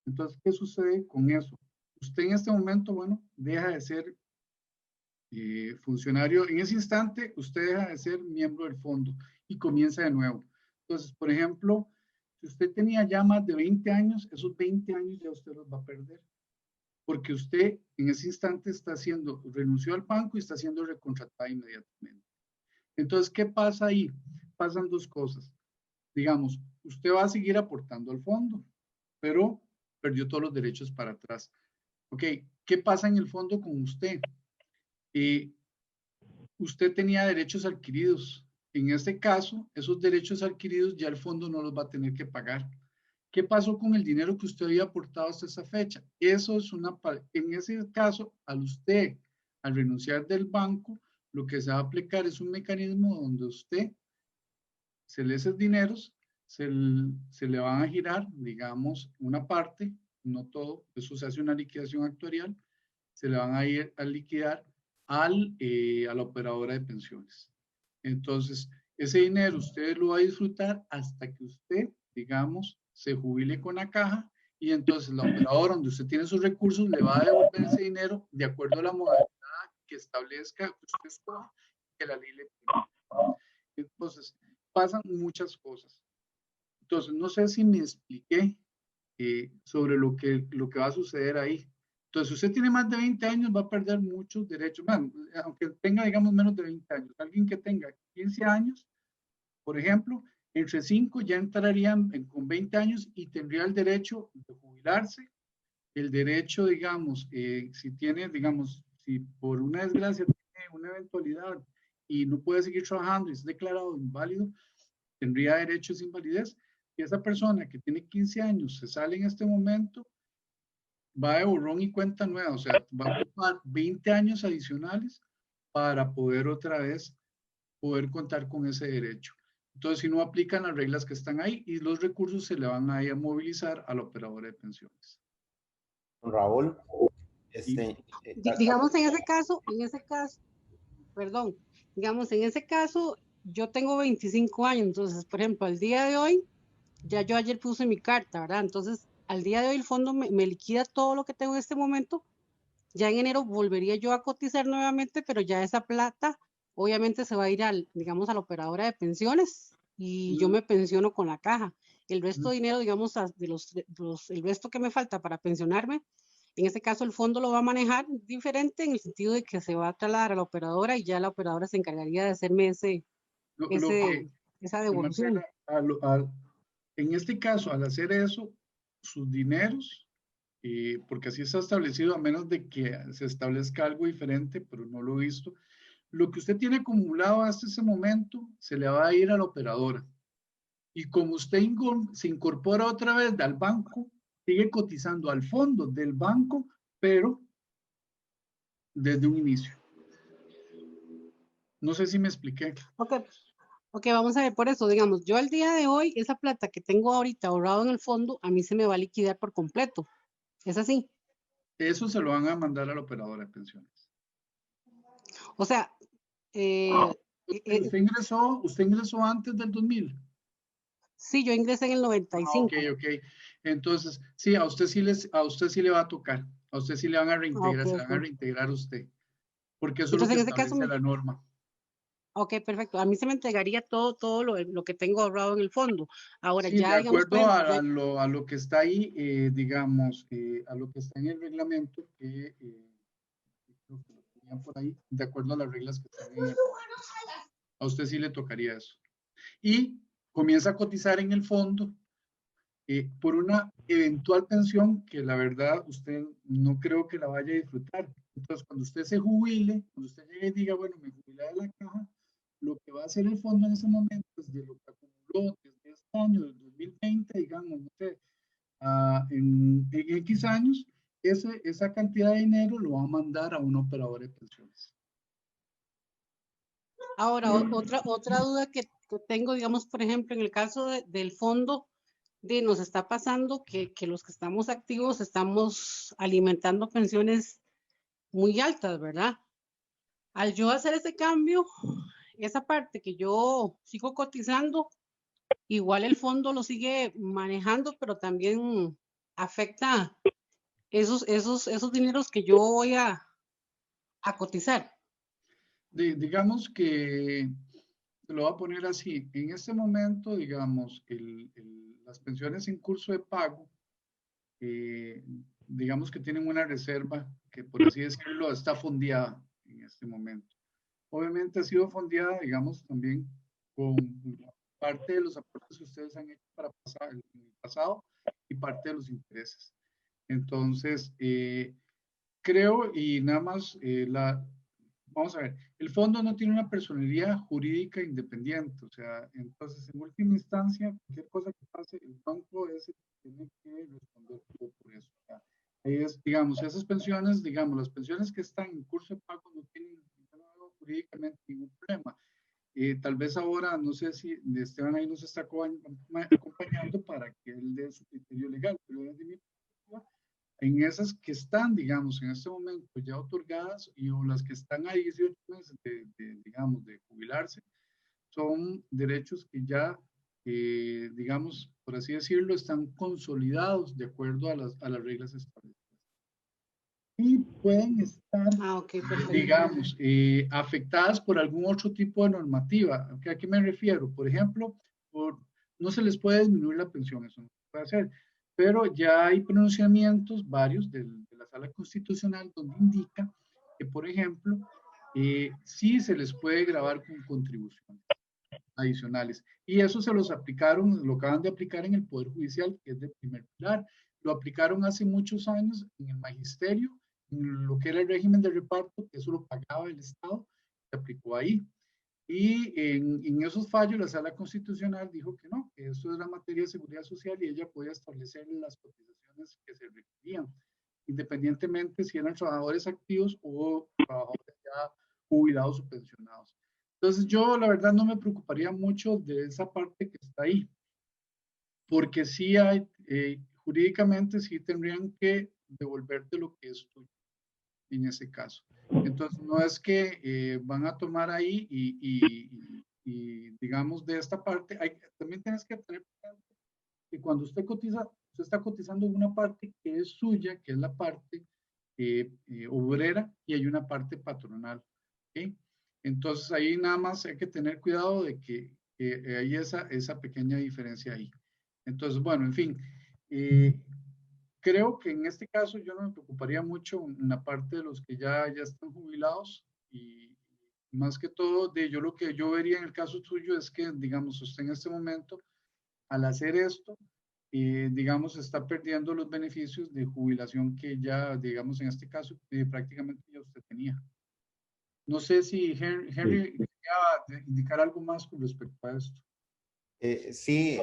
Entonces, ¿qué sucede con eso? Usted en este momento, bueno, deja de ser funcionario. En ese instante, usted deja de ser miembro del fondo y comienza de nuevo. Entonces, por ejemplo, si usted tenía ya más de 20 años, esos 20 años ya usted los va a perder. Porque usted en ese instante renunció al banco y está siendo recontratado inmediatamente. Entonces, ¿qué pasa ahí? Pasan dos cosas. Digamos, usted va a seguir aportando al fondo, pero perdió todos los derechos para atrás. Ok, ¿qué pasa en el fondo con usted? Usted tenía derechos adquiridos. En este caso, esos derechos adquiridos ya el fondo no los va a tener que pagar. ¿Qué pasó con el dinero que usted había aportado hasta esa fecha? Eso es en ese caso, al renunciar del banco, lo que se va a aplicar es un mecanismo donde usted esos dineros, se le van a girar, digamos, una parte, no todo, eso se hace una liquidación actuarial, se le van a ir a liquidar a la operadora de pensiones. Entonces, ese dinero usted lo va a disfrutar hasta que usted, digamos, se jubile con la caja y entonces la operadora donde usted tiene sus recursos le va a devolver ese dinero de acuerdo a la modalidad que establezca que usted escoja, que la ley le pide. Entonces, pasan muchas cosas. Entonces, no sé si me expliqué sobre lo que va a suceder ahí. Entonces, si usted tiene más de 20 años, va a perder muchos derechos. Bueno, aunque tenga, digamos, menos de 20 años. Alguien que tenga 15 años, por ejemplo, entre 5 ya entrarían con 20 años y tendría el derecho de jubilarse, el derecho, digamos, si tiene, digamos, si por una desgracia tiene una eventualidad y no puede seguir trabajando y es declarado inválido, tendría derechos de invalidez. Y esa persona que tiene 15 años se sale en este momento, va de borrón y cuenta nueva, o sea, va a ocupar 20 años adicionales para poder otra vez contar con ese derecho. Entonces, si no aplican las reglas que están ahí y los recursos se le van a ir a movilizar a la operadora de pensiones. Raúl, digamos en ese caso, perdón, digamos en ese caso, yo tengo 25 años, entonces, por ejemplo, al día de hoy, ya yo ayer puse mi carta, ¿verdad? Entonces, al día de hoy el fondo me liquida todo lo que tengo en este momento. Ya en enero volvería yo a cotizar nuevamente, pero ya esa plata obviamente se va a ir digamos, a la operadora de pensiones y yo me pensiono con la caja. El resto de dinero, digamos, el resto que me falta para pensionarme, en este caso el fondo lo va a manejar diferente en el sentido de que se va a trasladar a la operadora y ya la operadora se encargaría de hacerme esa devolución. En este caso, al hacer eso, sus dineros, porque así está establecido, a menos de que se establezca algo diferente, pero no lo he visto, lo que usted tiene acumulado hasta ese momento se le va a ir a la operadora. Y como usted se incorpora otra vez al banco, sigue cotizando al fondo del banco, pero desde un inicio. No sé si me expliqué. Ok, vamos a ver, por eso, digamos, yo al día de hoy, esa plata que tengo ahorita ahorrado en el fondo, a mí se me va a liquidar por completo. ¿Es así? Eso se lo van a mandar a la operadora de pensiones. O sea, ¿Usted ingresó antes del 2000? Sí, yo ingresé en el 95. Ok. Entonces, sí, a usted sí le va a tocar. A usted sí le van a reintegrar, se van a reintegrar a usted. Porque eso entonces, es lo que establece la norma. Ok, perfecto. A mí se me entregaría todo lo que tengo ahorrado en el fondo. Ahora sí, ya, de digamos, acuerdo a lo que está ahí, digamos, a lo que está en el reglamento, que creo que lo tenían por ahí, de acuerdo a las reglas que están en el... A usted sí le tocaría eso. Y comienza a cotizar en el fondo por una eventual pensión que la verdad usted no creo que la vaya a disfrutar. Entonces, cuando usted se jubile, cuando usted llegue y diga, bueno, me jubilé de la caja, lo que va a hacer el fondo en ese momento es de lo que acumuló desde este año, del 2020, digamos, no sé, en X años, esa cantidad de dinero lo va a mandar a un operador de pensiones. Ahora, otra duda que tengo, digamos, por ejemplo, en el caso del fondo, nos está pasando que los que estamos activos estamos alimentando pensiones muy altas, ¿verdad? Al yo hacer ese cambio, esa parte que yo sigo cotizando, igual el fondo lo sigue manejando, pero también afecta esos dineros que yo voy a cotizar. Digamos que lo voy a poner así. En este momento, digamos, las pensiones en curso de pago, digamos que tienen una reserva que, por así decirlo, está fondeada en este momento. Obviamente ha sido fondeada, digamos, también con parte de los aportes que ustedes han hecho para el pasado y parte de los intereses. Entonces, creo, y nada más, vamos a ver, el fondo no tiene una personalidad jurídica independiente, o sea, entonces en última instancia, cualquier cosa que pase, el banco es el que tiene que responder por eso. O sea, digamos, esas pensiones, digamos, las pensiones que están en curso de pago no tienen jurídicamente ningún problema. Tal vez ahora, no sé si Esteban ahí nos está acompañando para que él dé su criterio legal, pero desde mi perspectiva, en esas que están, digamos, en este momento ya otorgadas o las que están a 18 meses digamos, de jubilarse, son derechos que ya, digamos, por así decirlo, están consolidados de acuerdo a las reglas establecidas. Y pueden estar, digamos, afectadas por algún otro tipo de normativa. ¿A qué me refiero? Por ejemplo, no se les puede disminuir la pensión, eso no se puede hacer, pero ya hay pronunciamientos varios de la Sala Constitucional donde indica que, por ejemplo, sí se les puede gravar con contribuciones adicionales. Y eso se los aplicaron, lo acaban de aplicar en el Poder Judicial, que es de primer pilar. Lo aplicaron hace muchos años en el Magisterio, en lo que era el régimen de reparto, que eso lo pagaba el Estado, se aplicó ahí. Y en esos fallos la Sala Constitucional dijo que no, que eso es la materia de seguridad social y ella podía establecer las cotizaciones que se requerían, independientemente si eran trabajadores activos o trabajadores ya jubilados o pensionados. Entonces yo la verdad no me preocuparía mucho de esa parte que está ahí, porque sí hay, jurídicamente sí tendrían que devolverte lo que es tuyo en ese caso. Entonces no es que van a tomar ahí y digamos de esta parte, también tienes que tener presente que cuando usted cotiza, usted está cotizando una parte que es suya, que es la parte obrera, y hay una parte patronal. ¿Okay? Entonces ahí nada más hay que tener cuidado de que hay esa pequeña diferencia ahí. Entonces, bueno, en fin, creo que en este caso yo no me preocuparía mucho en la parte de los que ya están jubilados y más que todo, lo que yo vería en el caso suyo es que, digamos, usted en este momento, al hacer esto, digamos, está perdiendo los beneficios de jubilación que ya, digamos, en este caso, prácticamente ya usted tenía. No sé si Henry quería indicar algo más con respecto a esto. Sí,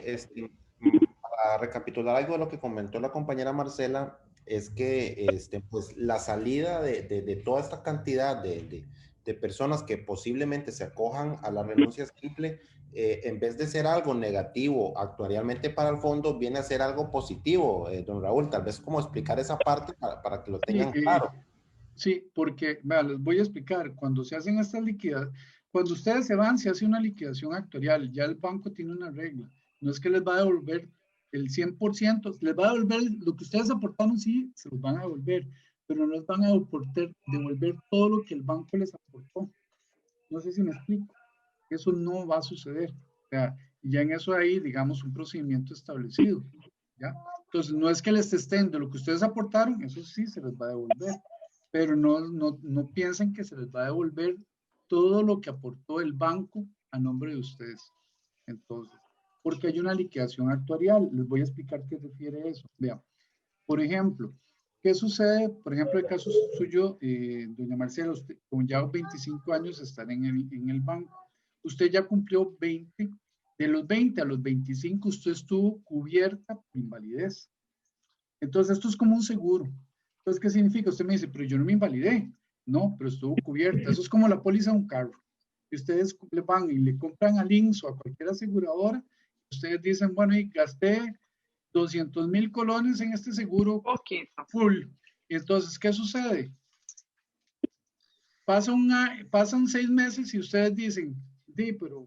para recapitular algo de lo que comentó la compañera Marcela, es que pues, la salida de toda esta cantidad de personas que posiblemente se acojan a la renuncia simple, en vez de ser algo negativo actuarialmente para el fondo, viene a ser algo positivo, don Raúl. Tal vez como explicar esa parte para que lo tengan claro. Sí, porque, vean, les voy a explicar, cuando se hacen estas liquidaciones, cuando ustedes se van, se hace una liquidación actuarial, ya el banco tiene una regla, no es que les va a devolver el 100%, les va a devolver lo que ustedes aportaron, sí, se los van a devolver, pero no les van a devolver todo lo que el banco les aportó. No sé si me explico, eso no va a suceder, o sea, ya en eso hay, digamos, un procedimiento establecido, ¿ya? Entonces, no es que les estén de lo que ustedes aportaron, eso sí se les va a devolver, pero no piensen que se les va a devolver todo lo que aportó el banco a nombre de ustedes. Entonces, porque hay una liquidación actuarial, les voy a explicar qué refiere eso. Vean, por ejemplo, ¿qué sucede? Por ejemplo, el caso suyo, doña Marcela, usted con ya 25 años estar en el banco. usted ya cumplió 20, de los 20 a los 25 usted estuvo cubierta por invalidez. Entonces esto es como un seguro. Entonces, ¿qué significa? Usted me dice, pero yo no me invalidé. No, pero estuvo cubierta. Eso es como la póliza de un carro. Y ustedes le van y le compran a Links o a cualquier aseguradora. Ustedes dicen, bueno, y gasté 200,000 colones en este seguro full. Y entonces, ¿qué sucede? Pasan 6 meses y ustedes dicen, sí, pero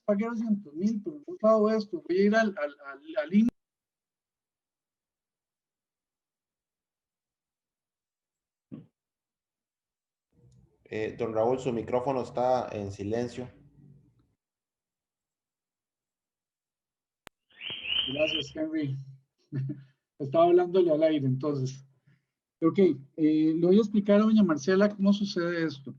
pagué 200,000, pero no he usado esto, voy a ir al INE. Don Raúl, su micrófono está en silencio. Gracias, Henry. Estaba hablándole al aire, entonces. Ok, le voy a explicar a doña Marcela cómo sucede esto.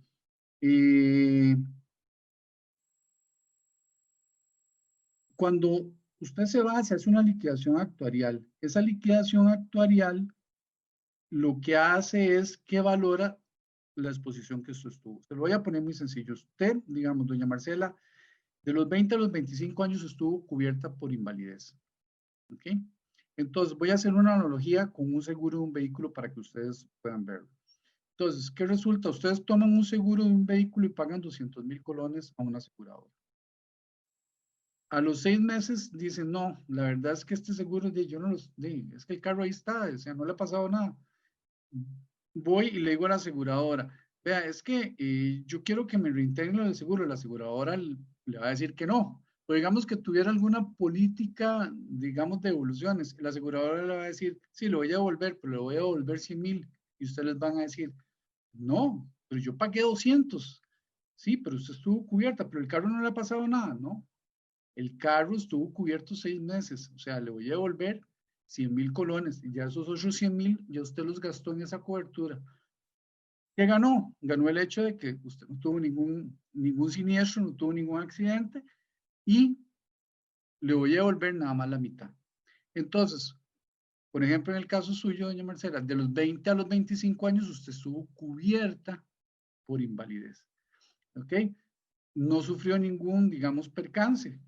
Cuando usted se va, se hace una liquidación actuarial. Esa liquidación actuarial lo que hace es que valora la exposición que usted estuvo. Se lo voy a poner muy sencillo. Usted, digamos, doña Marcela, de los 20 a los 25 años estuvo cubierta por invalidez. ¿Ok? Entonces, voy a hacer una analogía con un seguro de un vehículo para que ustedes puedan verlo. Entonces, ¿qué resulta? Ustedes toman un seguro de un vehículo y pagan 200,000 colones a una aseguradora. A los 6 meses dicen, no, la verdad es que este seguro, yo no los, es que el carro ahí está, o sea, no le ha pasado nada. Voy y le digo a la aseguradora, vea, es que yo quiero que me reintegren lo del seguro. La aseguradora le va a decir que no. O digamos que tuviera alguna política, digamos, de devoluciones. La aseguradora le va a decir, sí, lo voy a devolver, pero le voy a devolver 100,000. Y ustedes les van a decir, no, pero yo pagué 200. Sí, pero usted estuvo cubierta, pero el carro no le ha pasado nada, ¿no? El carro estuvo cubierto 6 meses. O sea, le voy a devolver 100,000 colones. Y ya esos otros 100,000, ya usted los gastó en esa cobertura. ¿Qué ganó? Ganó el hecho de que usted no tuvo ningún siniestro, no tuvo ningún accidente y le voy a devolver nada más la mitad. Entonces, por ejemplo, en el caso suyo, doña Marcela, de los 20 a los 25 años usted estuvo cubierta por invalidez. ¿Ok? No sufrió ningún, digamos, percance.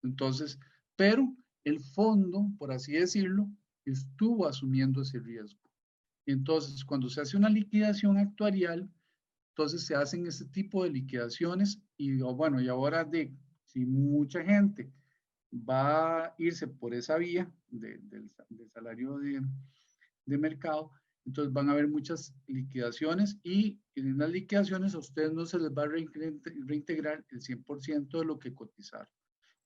Entonces, pero el fondo, por así decirlo, estuvo asumiendo ese riesgo. Entonces, cuando se hace una liquidación actuarial, entonces se hacen este tipo de liquidaciones y bueno, y ahora si mucha gente va a irse por esa vía del salario de mercado, entonces van a haber muchas liquidaciones y en las liquidaciones a ustedes no se les va a reintegrar el 100% de lo que cotizaron.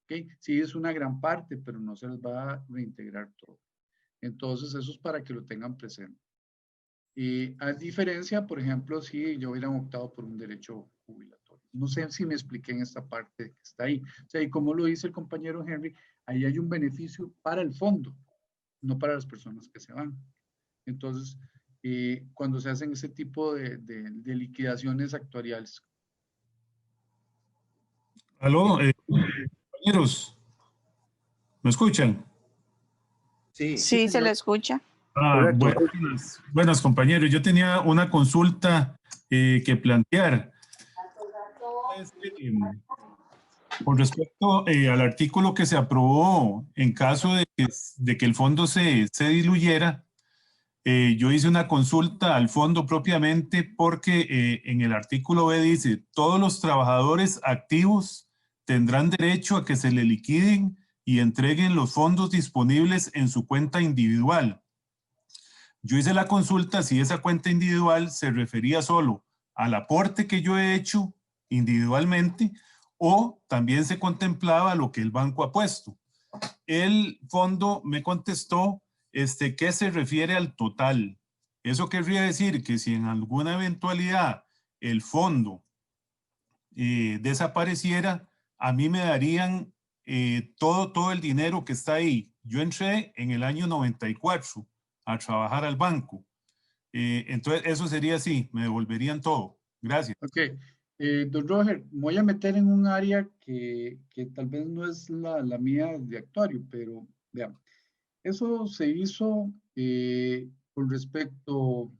¿Okay? Sí, es una gran parte, pero no se les va a reintegrar todo. Entonces, eso es para que lo tengan presente. Y a diferencia, por ejemplo, si yo hubiera optado por un derecho jubilatorio. No sé si me expliqué en esta parte que está ahí. O sea, y como lo dice el compañero Henry, ahí hay un beneficio para el fondo, no para las personas que se van. Entonces, cuando se hacen ese tipo de liquidaciones actuariales. Aló, compañeros, ¿me escuchan? Sí, Sí, se le escucha. Buenas, compañeros. Yo tenía una consulta que plantear. Con respecto al artículo que se aprobó en caso de que el fondo se diluyera, yo hice una consulta al fondo propiamente porque en el artículo B dice, todos los trabajadores activos tendrán derecho a que se le liquiden y entreguen los fondos disponibles en su cuenta individual. Yo hice la consulta si esa cuenta individual se refería solo al aporte que yo he hecho individualmente o también se contemplaba lo que el banco ha puesto. El fondo me contestó que se refiere al total. Eso querría decir que si en alguna eventualidad el fondo desapareciera, a mí me darían todo el dinero que está ahí. Yo entré en el año 94 a trabajar al banco. Entonces, eso sería así, me devolverían todo. Gracias. Ok. Don Roger, me voy a meter en un área que tal vez no es la mía de actuario, pero vean, eso se hizo con respecto,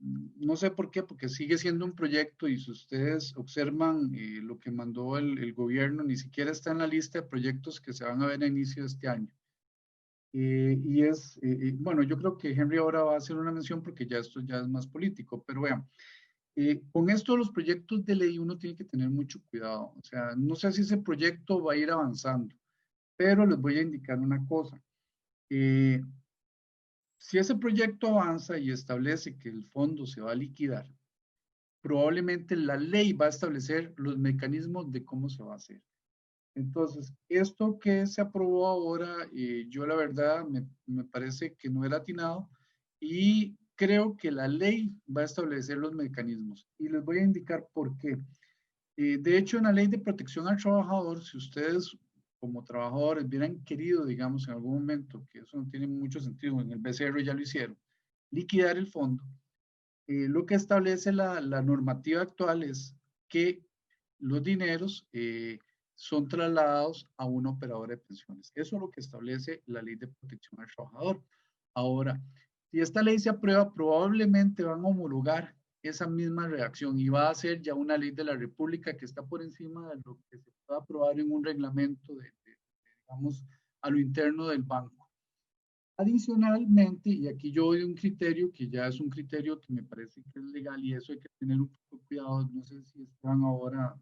no sé por qué, porque sigue siendo un proyecto y si ustedes observan lo que mandó el gobierno, ni siquiera está en la lista de proyectos que se van a ver a inicio de este año. Bueno, yo creo que Henry ahora va a hacer una mención porque ya esto ya es más político, pero vean, con esto de los proyectos de ley uno tiene que tener mucho cuidado. O sea, no sé si ese proyecto va a ir avanzando, pero les voy a indicar una cosa. Si ese proyecto avanza y establece que el fondo se va a liquidar, probablemente la ley va a establecer los mecanismos de cómo se va a hacer. Entonces, esto que se aprobó ahora, yo la verdad me parece que no era atinado y creo que la ley va a establecer los mecanismos. Y les voy a indicar por qué. De hecho, en la ley de protección al trabajador, si ustedes como trabajadores hubieran querido, digamos, en algún momento, que eso no tiene mucho sentido, en el BCR ya lo hicieron, liquidar el fondo, lo que establece la normativa actual es que los dineros son trasladados a una operadora de pensiones. Eso es lo que establece la ley de protección al trabajador. Ahora, si esta ley se aprueba, probablemente van a homologar esa misma redacción y va a ser ya una ley de la República que está por encima de lo que se pueda aprobar en un reglamento digamos, a lo interno del banco. Adicionalmente, y aquí yo doy un criterio que ya es un criterio que me parece que es legal y eso hay que tener un poco de cuidado, no sé si Esteban ahora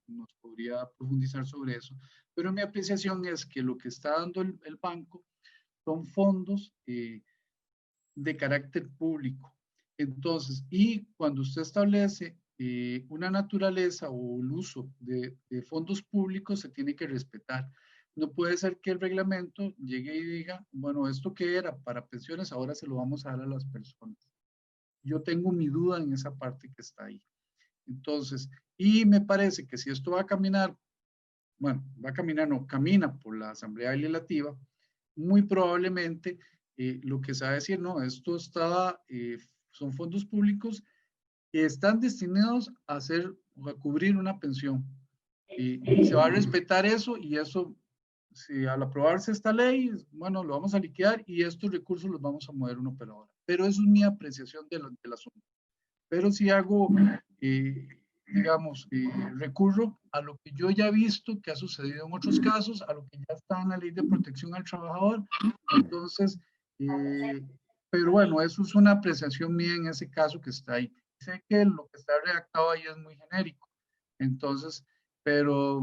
nos podría profundizar sobre eso, pero mi apreciación es que lo que está dando el banco son fondos de carácter público. Entonces, y cuando usted establece una naturaleza o el uso de fondos públicos, se tiene que respetar. No puede ser que el reglamento llegue y diga, bueno, esto que era para pensiones, ahora se lo vamos a dar a las personas. Yo tengo mi duda en esa parte que está ahí. Entonces, y me parece que si esto va a caminar, bueno, va a caminar, no, camina por la Asamblea Legislativa, muy probablemente lo que se va a decir, no, esto está, son fondos públicos que están destinados a hacer o a cubrir una pensión. Se va a respetar eso y eso, si al aprobarse esta ley, bueno, lo vamos a liquidar y estos recursos los vamos a mover a una operadora. Pero eso es mi apreciación del asunto. Pero si hago, digamos, recurro a lo que yo ya he visto que ha sucedido en otros casos, a lo que ya está en la ley de protección al trabajador. Entonces, pero bueno, eso es una apreciación mía en ese caso que está ahí. Sé que lo que está redactado ahí es muy genérico. Entonces, pero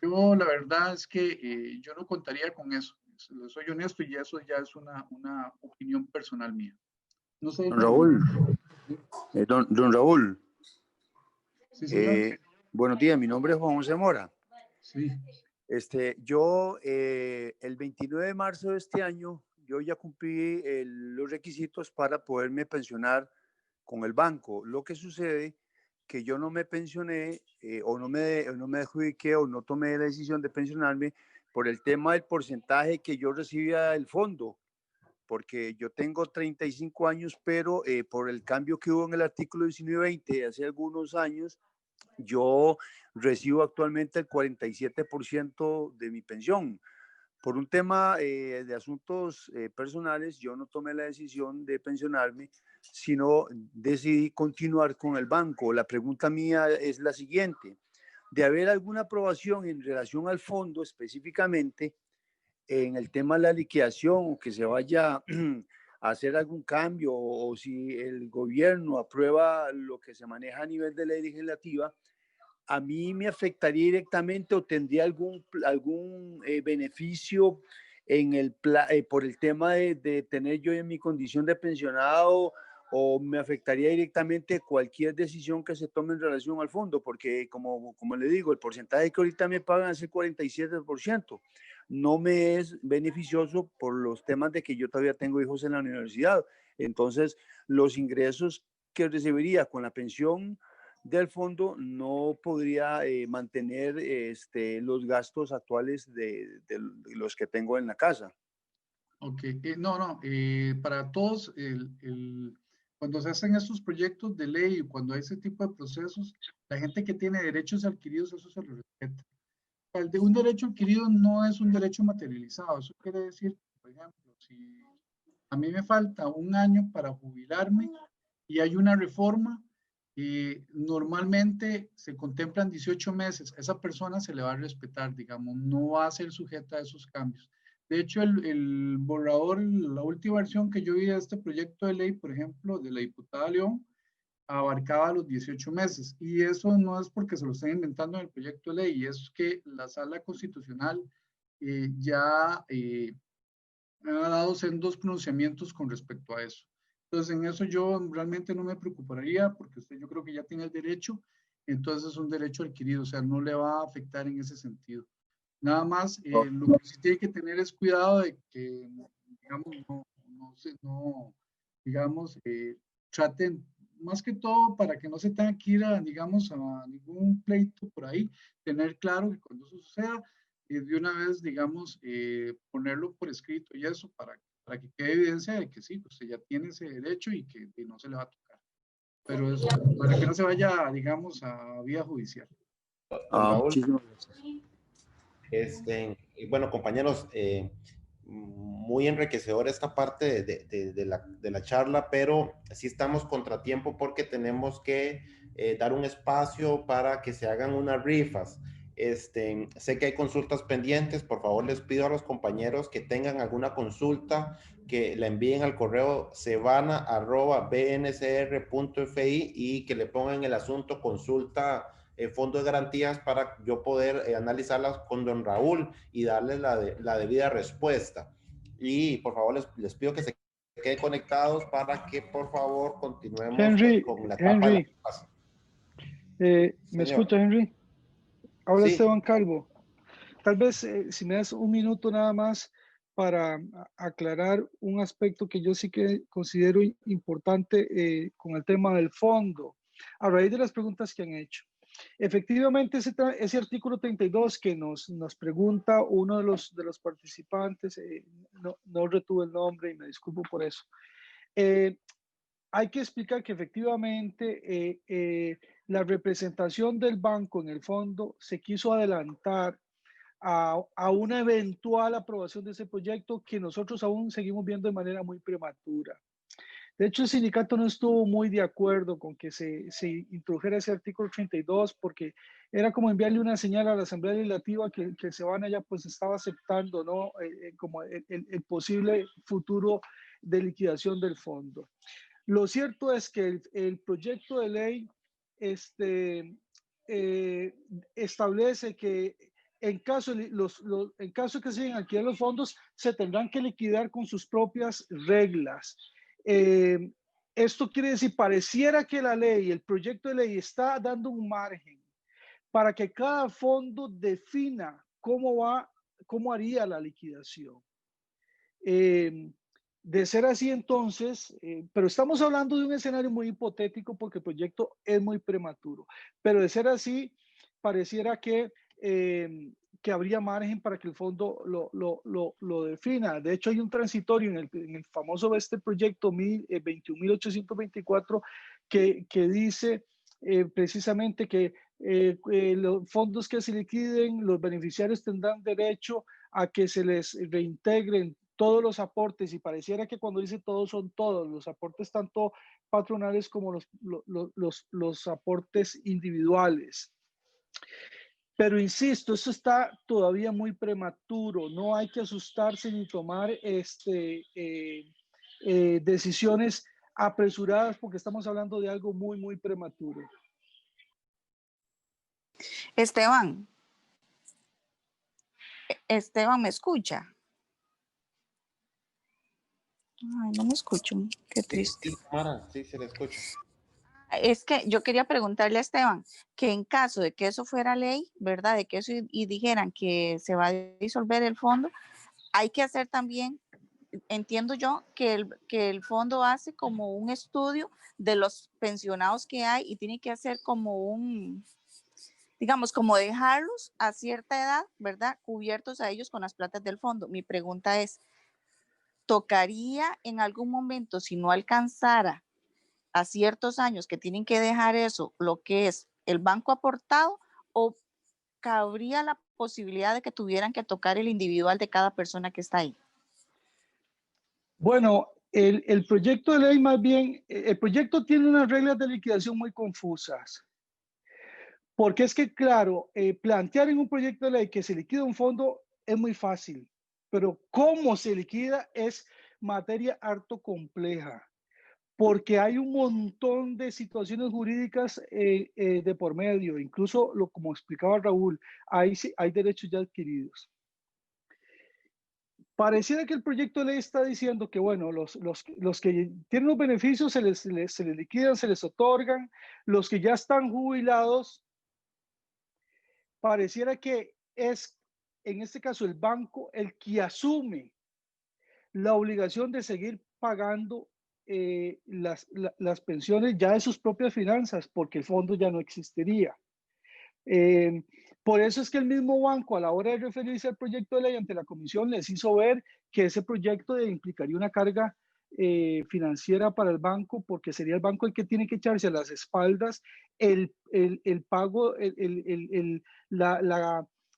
yo la verdad es que yo no contaría con eso. Soy honesto y eso ya es una opinión personal mía. No sé. Don Raúl. Don Raúl. Sí, señor. Buenos días, mi nombre es Juan José Mora. Sí. Yo, el 29 de marzo de este año, yo ya cumplí los requisitos para poderme pensionar con el banco. Lo que sucede que yo no me pensioné o no me adjudiqué o no tomé la decisión de pensionarme por el tema del porcentaje que yo recibía del fondo, porque yo tengo 35 años, pero por el cambio que hubo en el artículo 1920 hace algunos años, yo recibo actualmente el 47% de mi pensión. Por un tema de asuntos personales, yo no tomé la decisión de pensionarme, sino decidí continuar con el banco. La pregunta mía es la siguiente: de haber alguna aprobación en relación al fondo específicamente, en el tema de la liquidación o que se vaya a hacer algún cambio o si el gobierno aprueba lo que se maneja a nivel de ley legislativa, ¿a mí me afectaría directamente o tendría algún beneficio en por el tema de tener yo en mi condición de pensionado, o me afectaría directamente cualquier decisión que se tome en relación al fondo? Porque como le digo, el porcentaje que ahorita me pagan es el 47%. No me es beneficioso por los temas de que yo todavía tengo hijos en la universidad. Entonces, los ingresos que recibiría con la pensión del fondo no podría mantener los gastos actuales de los que tengo en la casa. Ok, para todos, cuando se hacen estos proyectos de ley, cuando hay ese tipo de procesos, la gente que tiene derechos adquiridos, eso se lo respeta. El de un derecho adquirido no es un derecho materializado. Eso quiere decir, por ejemplo, si a mí me falta un año para jubilarme, y hay una reforma, normalmente se contemplan 18 meses. A esa persona se le va a respetar, digamos, no va a ser sujeta a esos cambios. De hecho, el borrador, la última versión que yo vi de este proyecto de ley, por ejemplo, de la diputada León, abarcaba los 18 meses. Y eso no es porque se lo estén inventando en el proyecto de ley, es que la Sala Constitucional ya ha dado sendos pronunciamientos con respecto a eso. Entonces, en eso yo realmente no me preocuparía, porque usted yo creo que ya tiene el derecho, entonces es un derecho adquirido, o sea, no le va a afectar en ese sentido. Nada más, lo que sí tiene que tener es cuidado de que, digamos, digamos, traten, más que todo, para que no se tenga que ir a, digamos, a ningún pleito por ahí, tener claro que cuando eso suceda, de una vez, digamos, ponerlo por escrito y eso para que quede evidencia de que sí, usted ya tiene ese derecho y que no se le va a tocar. Pero eso, para que no se vaya, digamos, a vía judicial. Raúl, y bueno, compañeros, muy enriquecedora esta parte de la charla, pero sí estamos contratiempo porque tenemos que dar un espacio para que se hagan unas rifas. Sé que hay consultas pendientes, por favor les pido a los compañeros que tengan alguna consulta que la envíen al correo cebana@bncr.fi y que le pongan el asunto consulta fondo de garantías para yo poder analizarlas con don Raúl y darles la debida respuesta. Y por favor les pido que se queden conectados para que por favor continuemos con la etapa de la paz. ¿Me escucha, Henry? Habla Sí. Esteban Calvo. Tal vez si me das un minuto nada más para aclarar un aspecto que yo sí que considero importante con el tema del fondo, a raíz de las preguntas que han hecho. Efectivamente, ese artículo 32 que nos pregunta uno de los participantes, no retuve el nombre y me disculpo por eso. Hay que explicar que efectivamente la representación del banco en el fondo se quiso adelantar a una eventual aprobación de ese proyecto que nosotros aún seguimos viendo de manera muy prematura. De hecho, el sindicato no estuvo muy de acuerdo con que se introdujera ese artículo 32 porque era como enviarle una señal a la Asamblea Legislativa que Cebana ya pues estaba aceptando, ¿no? Como el posible futuro de liquidación del fondo. Lo cierto es que el proyecto de ley establece que en caso de que se lleguen a liquidar los fondos, se tendrán que liquidar con sus propias reglas. Esto quiere decir, pareciera que la ley, el proyecto de ley está dando un margen para que cada fondo defina cómo haría la liquidación. De ser así entonces, pero estamos hablando de un escenario muy hipotético porque el proyecto es muy prematuro, pero de ser así, pareciera que habría margen para que el fondo lo defina. De hecho, hay un transitorio en el famoso proyecto 21.824 que dice precisamente que los fondos que se liquiden, los beneficiarios tendrán derecho a que se les reintegren todos los aportes, y pareciera que cuando dice todos son todos, los aportes tanto patronales como los aportes individuales. Pero insisto, eso está todavía muy prematuro, no hay que asustarse ni tomar decisiones apresuradas porque estamos hablando de algo muy, muy prematuro. Esteban, ¿me escucha? Ay, no me escucho, qué triste. Sí, se le escucha. Es que yo quería preguntarle a Esteban que en caso de que eso fuera ley, ¿verdad? De que eso y dijeran que se va a disolver el fondo, hay que hacer también, entiendo yo, que el fondo hace como un estudio de los pensionados que hay y tiene que hacer como digamos, como dejarlos a cierta edad, ¿verdad? Cubiertos a ellos con las platas del fondo. Mi pregunta es, ¿tocaría en algún momento, si no alcanzara a ciertos años que tienen que dejar eso, lo que es el banco aportado, o cabría la posibilidad de que tuvieran que tocar el individual de cada persona que está ahí? Bueno, El proyecto de ley más bien, el proyecto tiene unas reglas de liquidación muy confusas. Porque es que, claro, plantear en un proyecto de ley que se liquida un fondo es muy fácil, pero cómo se liquida es materia harto compleja, porque hay un montón de situaciones jurídicas de por medio, incluso como explicaba Raúl, hay derechos ya adquiridos. Pareciera que el proyecto de ley está diciendo que, bueno, los que tienen los beneficios se les liquidan, se les otorgan, los que ya están jubilados, pareciera que es, en este caso, el banco el que asume la obligación de seguir pagando las pensiones ya de sus propias finanzas, porque el fondo ya no existiría. Por eso es que el mismo banco, a la hora de referirse al proyecto de ley ante la comisión, les hizo ver que ese proyecto implicaría una carga financiera para el banco, porque sería el banco el que tiene que echarse a las espaldas el pago,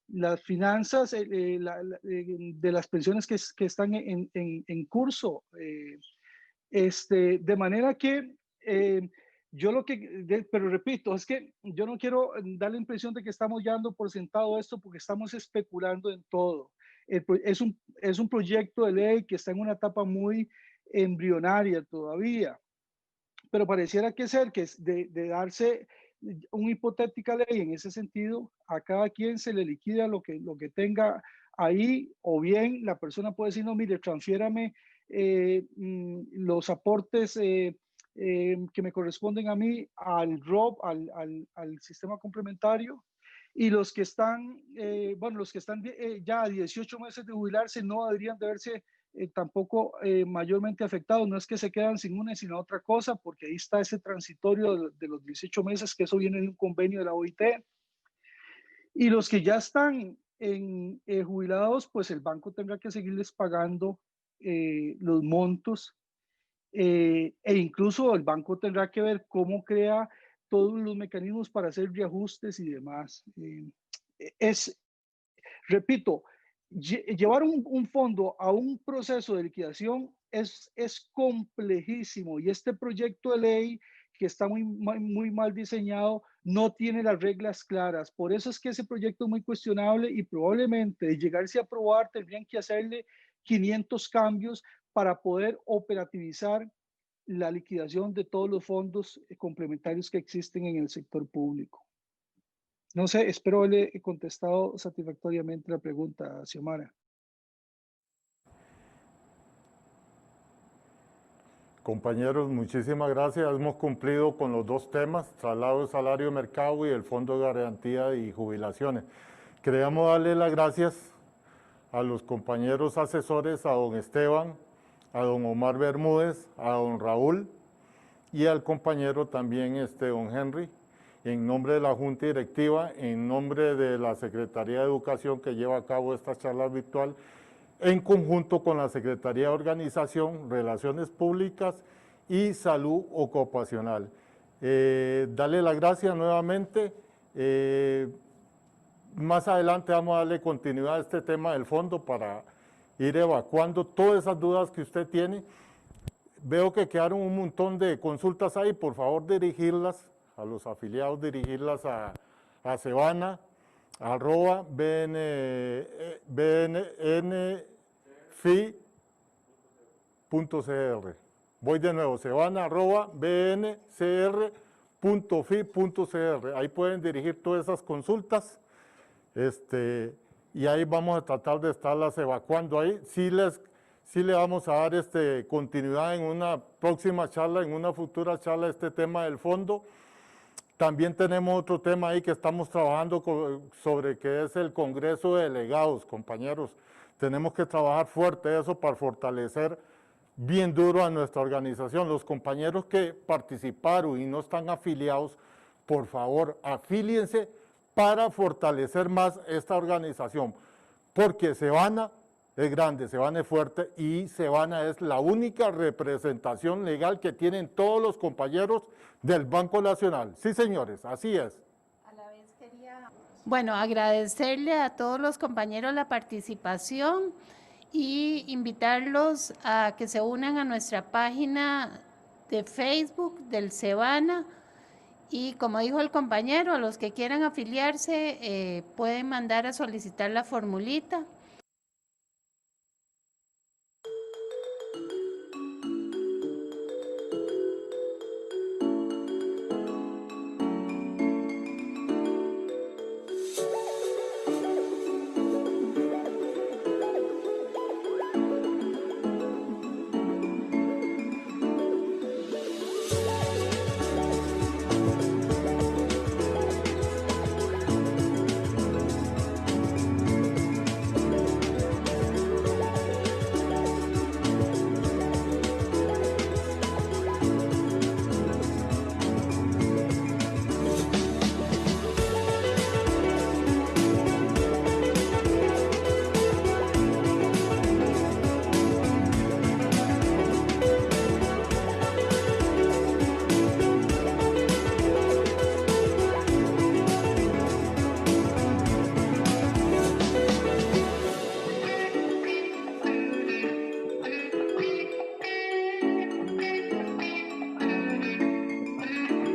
las finanzas de las pensiones que están en curso. De manera que yo pero repito, es que yo no quiero dar la impresión de que estamos ya dando por sentado esto, porque estamos especulando en todo. Es un proyecto de ley que está en una etapa muy embrionaria todavía, pero pareciera que de darse una hipotética ley en ese sentido, a cada quien se le liquida lo que tenga ahí, o bien la persona puede decir, no, mire, transfiérame los aportes que me corresponden a mí al ROP, al sistema complementario, y los que están, ya a 18 meses de jubilarse no deberían de verse tampoco mayormente afectados. No es que se quedan sin una sino otra cosa, porque ahí está ese transitorio de los 18 meses, que eso viene de un convenio de la OIT. Y los que ya están jubilados, pues el banco tendrá que seguirles pagando los montos, e incluso el banco tendrá que ver cómo crea todos los mecanismos para hacer reajustes y demás. Repito, llevar un fondo a un proceso de liquidación es complejísimo, y este proyecto de ley, que está muy mal diseñado, no tiene las reglas claras. Por eso es que ese proyecto es muy cuestionable, y probablemente de llegarse a aprobar tendrían que hacerle 500 cambios para poder operativizar la liquidación de todos los fondos complementarios que existen en el sector público. No sé, espero haberle contestado satisfactoriamente la pregunta, Xiomara. Compañeros, muchísimas gracias. Hemos cumplido con los dos temas, traslado de salario de mercado y el Fondo de Garantía y Jubilaciones. Queríamos darle las gracias a los compañeros asesores, a don Esteban, a don Omar Bermúdez, a don Raúl y al compañero también don Henry, en nombre de la Junta Directiva, en nombre de la Secretaría de Educación que lleva a cabo esta charla virtual, en conjunto con la Secretaría de Organización, Relaciones Públicas y Salud Ocupacional. Darle las gracias nuevamente. Más adelante vamos a darle continuidad a este tema del fondo para ir evacuando todas esas dudas que usted tiene. Veo que quedaron un montón de consultas ahí, por favor dirigirlas a los afiliados, dirigirlas a Cebana, @bnfi.cr. Voy de nuevo, cebana@bncr.fi.cr. Ahí pueden dirigir todas esas consultas. Y ahí vamos a tratar de estarlas evacuando ahí. Sí le vamos a dar continuidad en una próxima charla, en una futura charla, este tema del fondo. También tenemos otro tema ahí que estamos trabajando sobre, que es el Congreso de Delegados, compañeros. Tenemos que trabajar fuerte eso para fortalecer bien duro a nuestra organización. Los compañeros que participaron y no están afiliados, por favor, afíliense para fortalecer más esta organización, porque Cebana es grande, Cebana es fuerte, y Cebana es la única representación legal que tienen todos los compañeros del Banco Nacional. Sí, señores, así es. A la vez quería, bueno, agradecerle a todos los compañeros la participación y invitarlos a que se unan a nuestra página de Facebook del Cebana. Y como dijo el compañero, a los que quieran afiliarse pueden mandar a solicitar la formulita.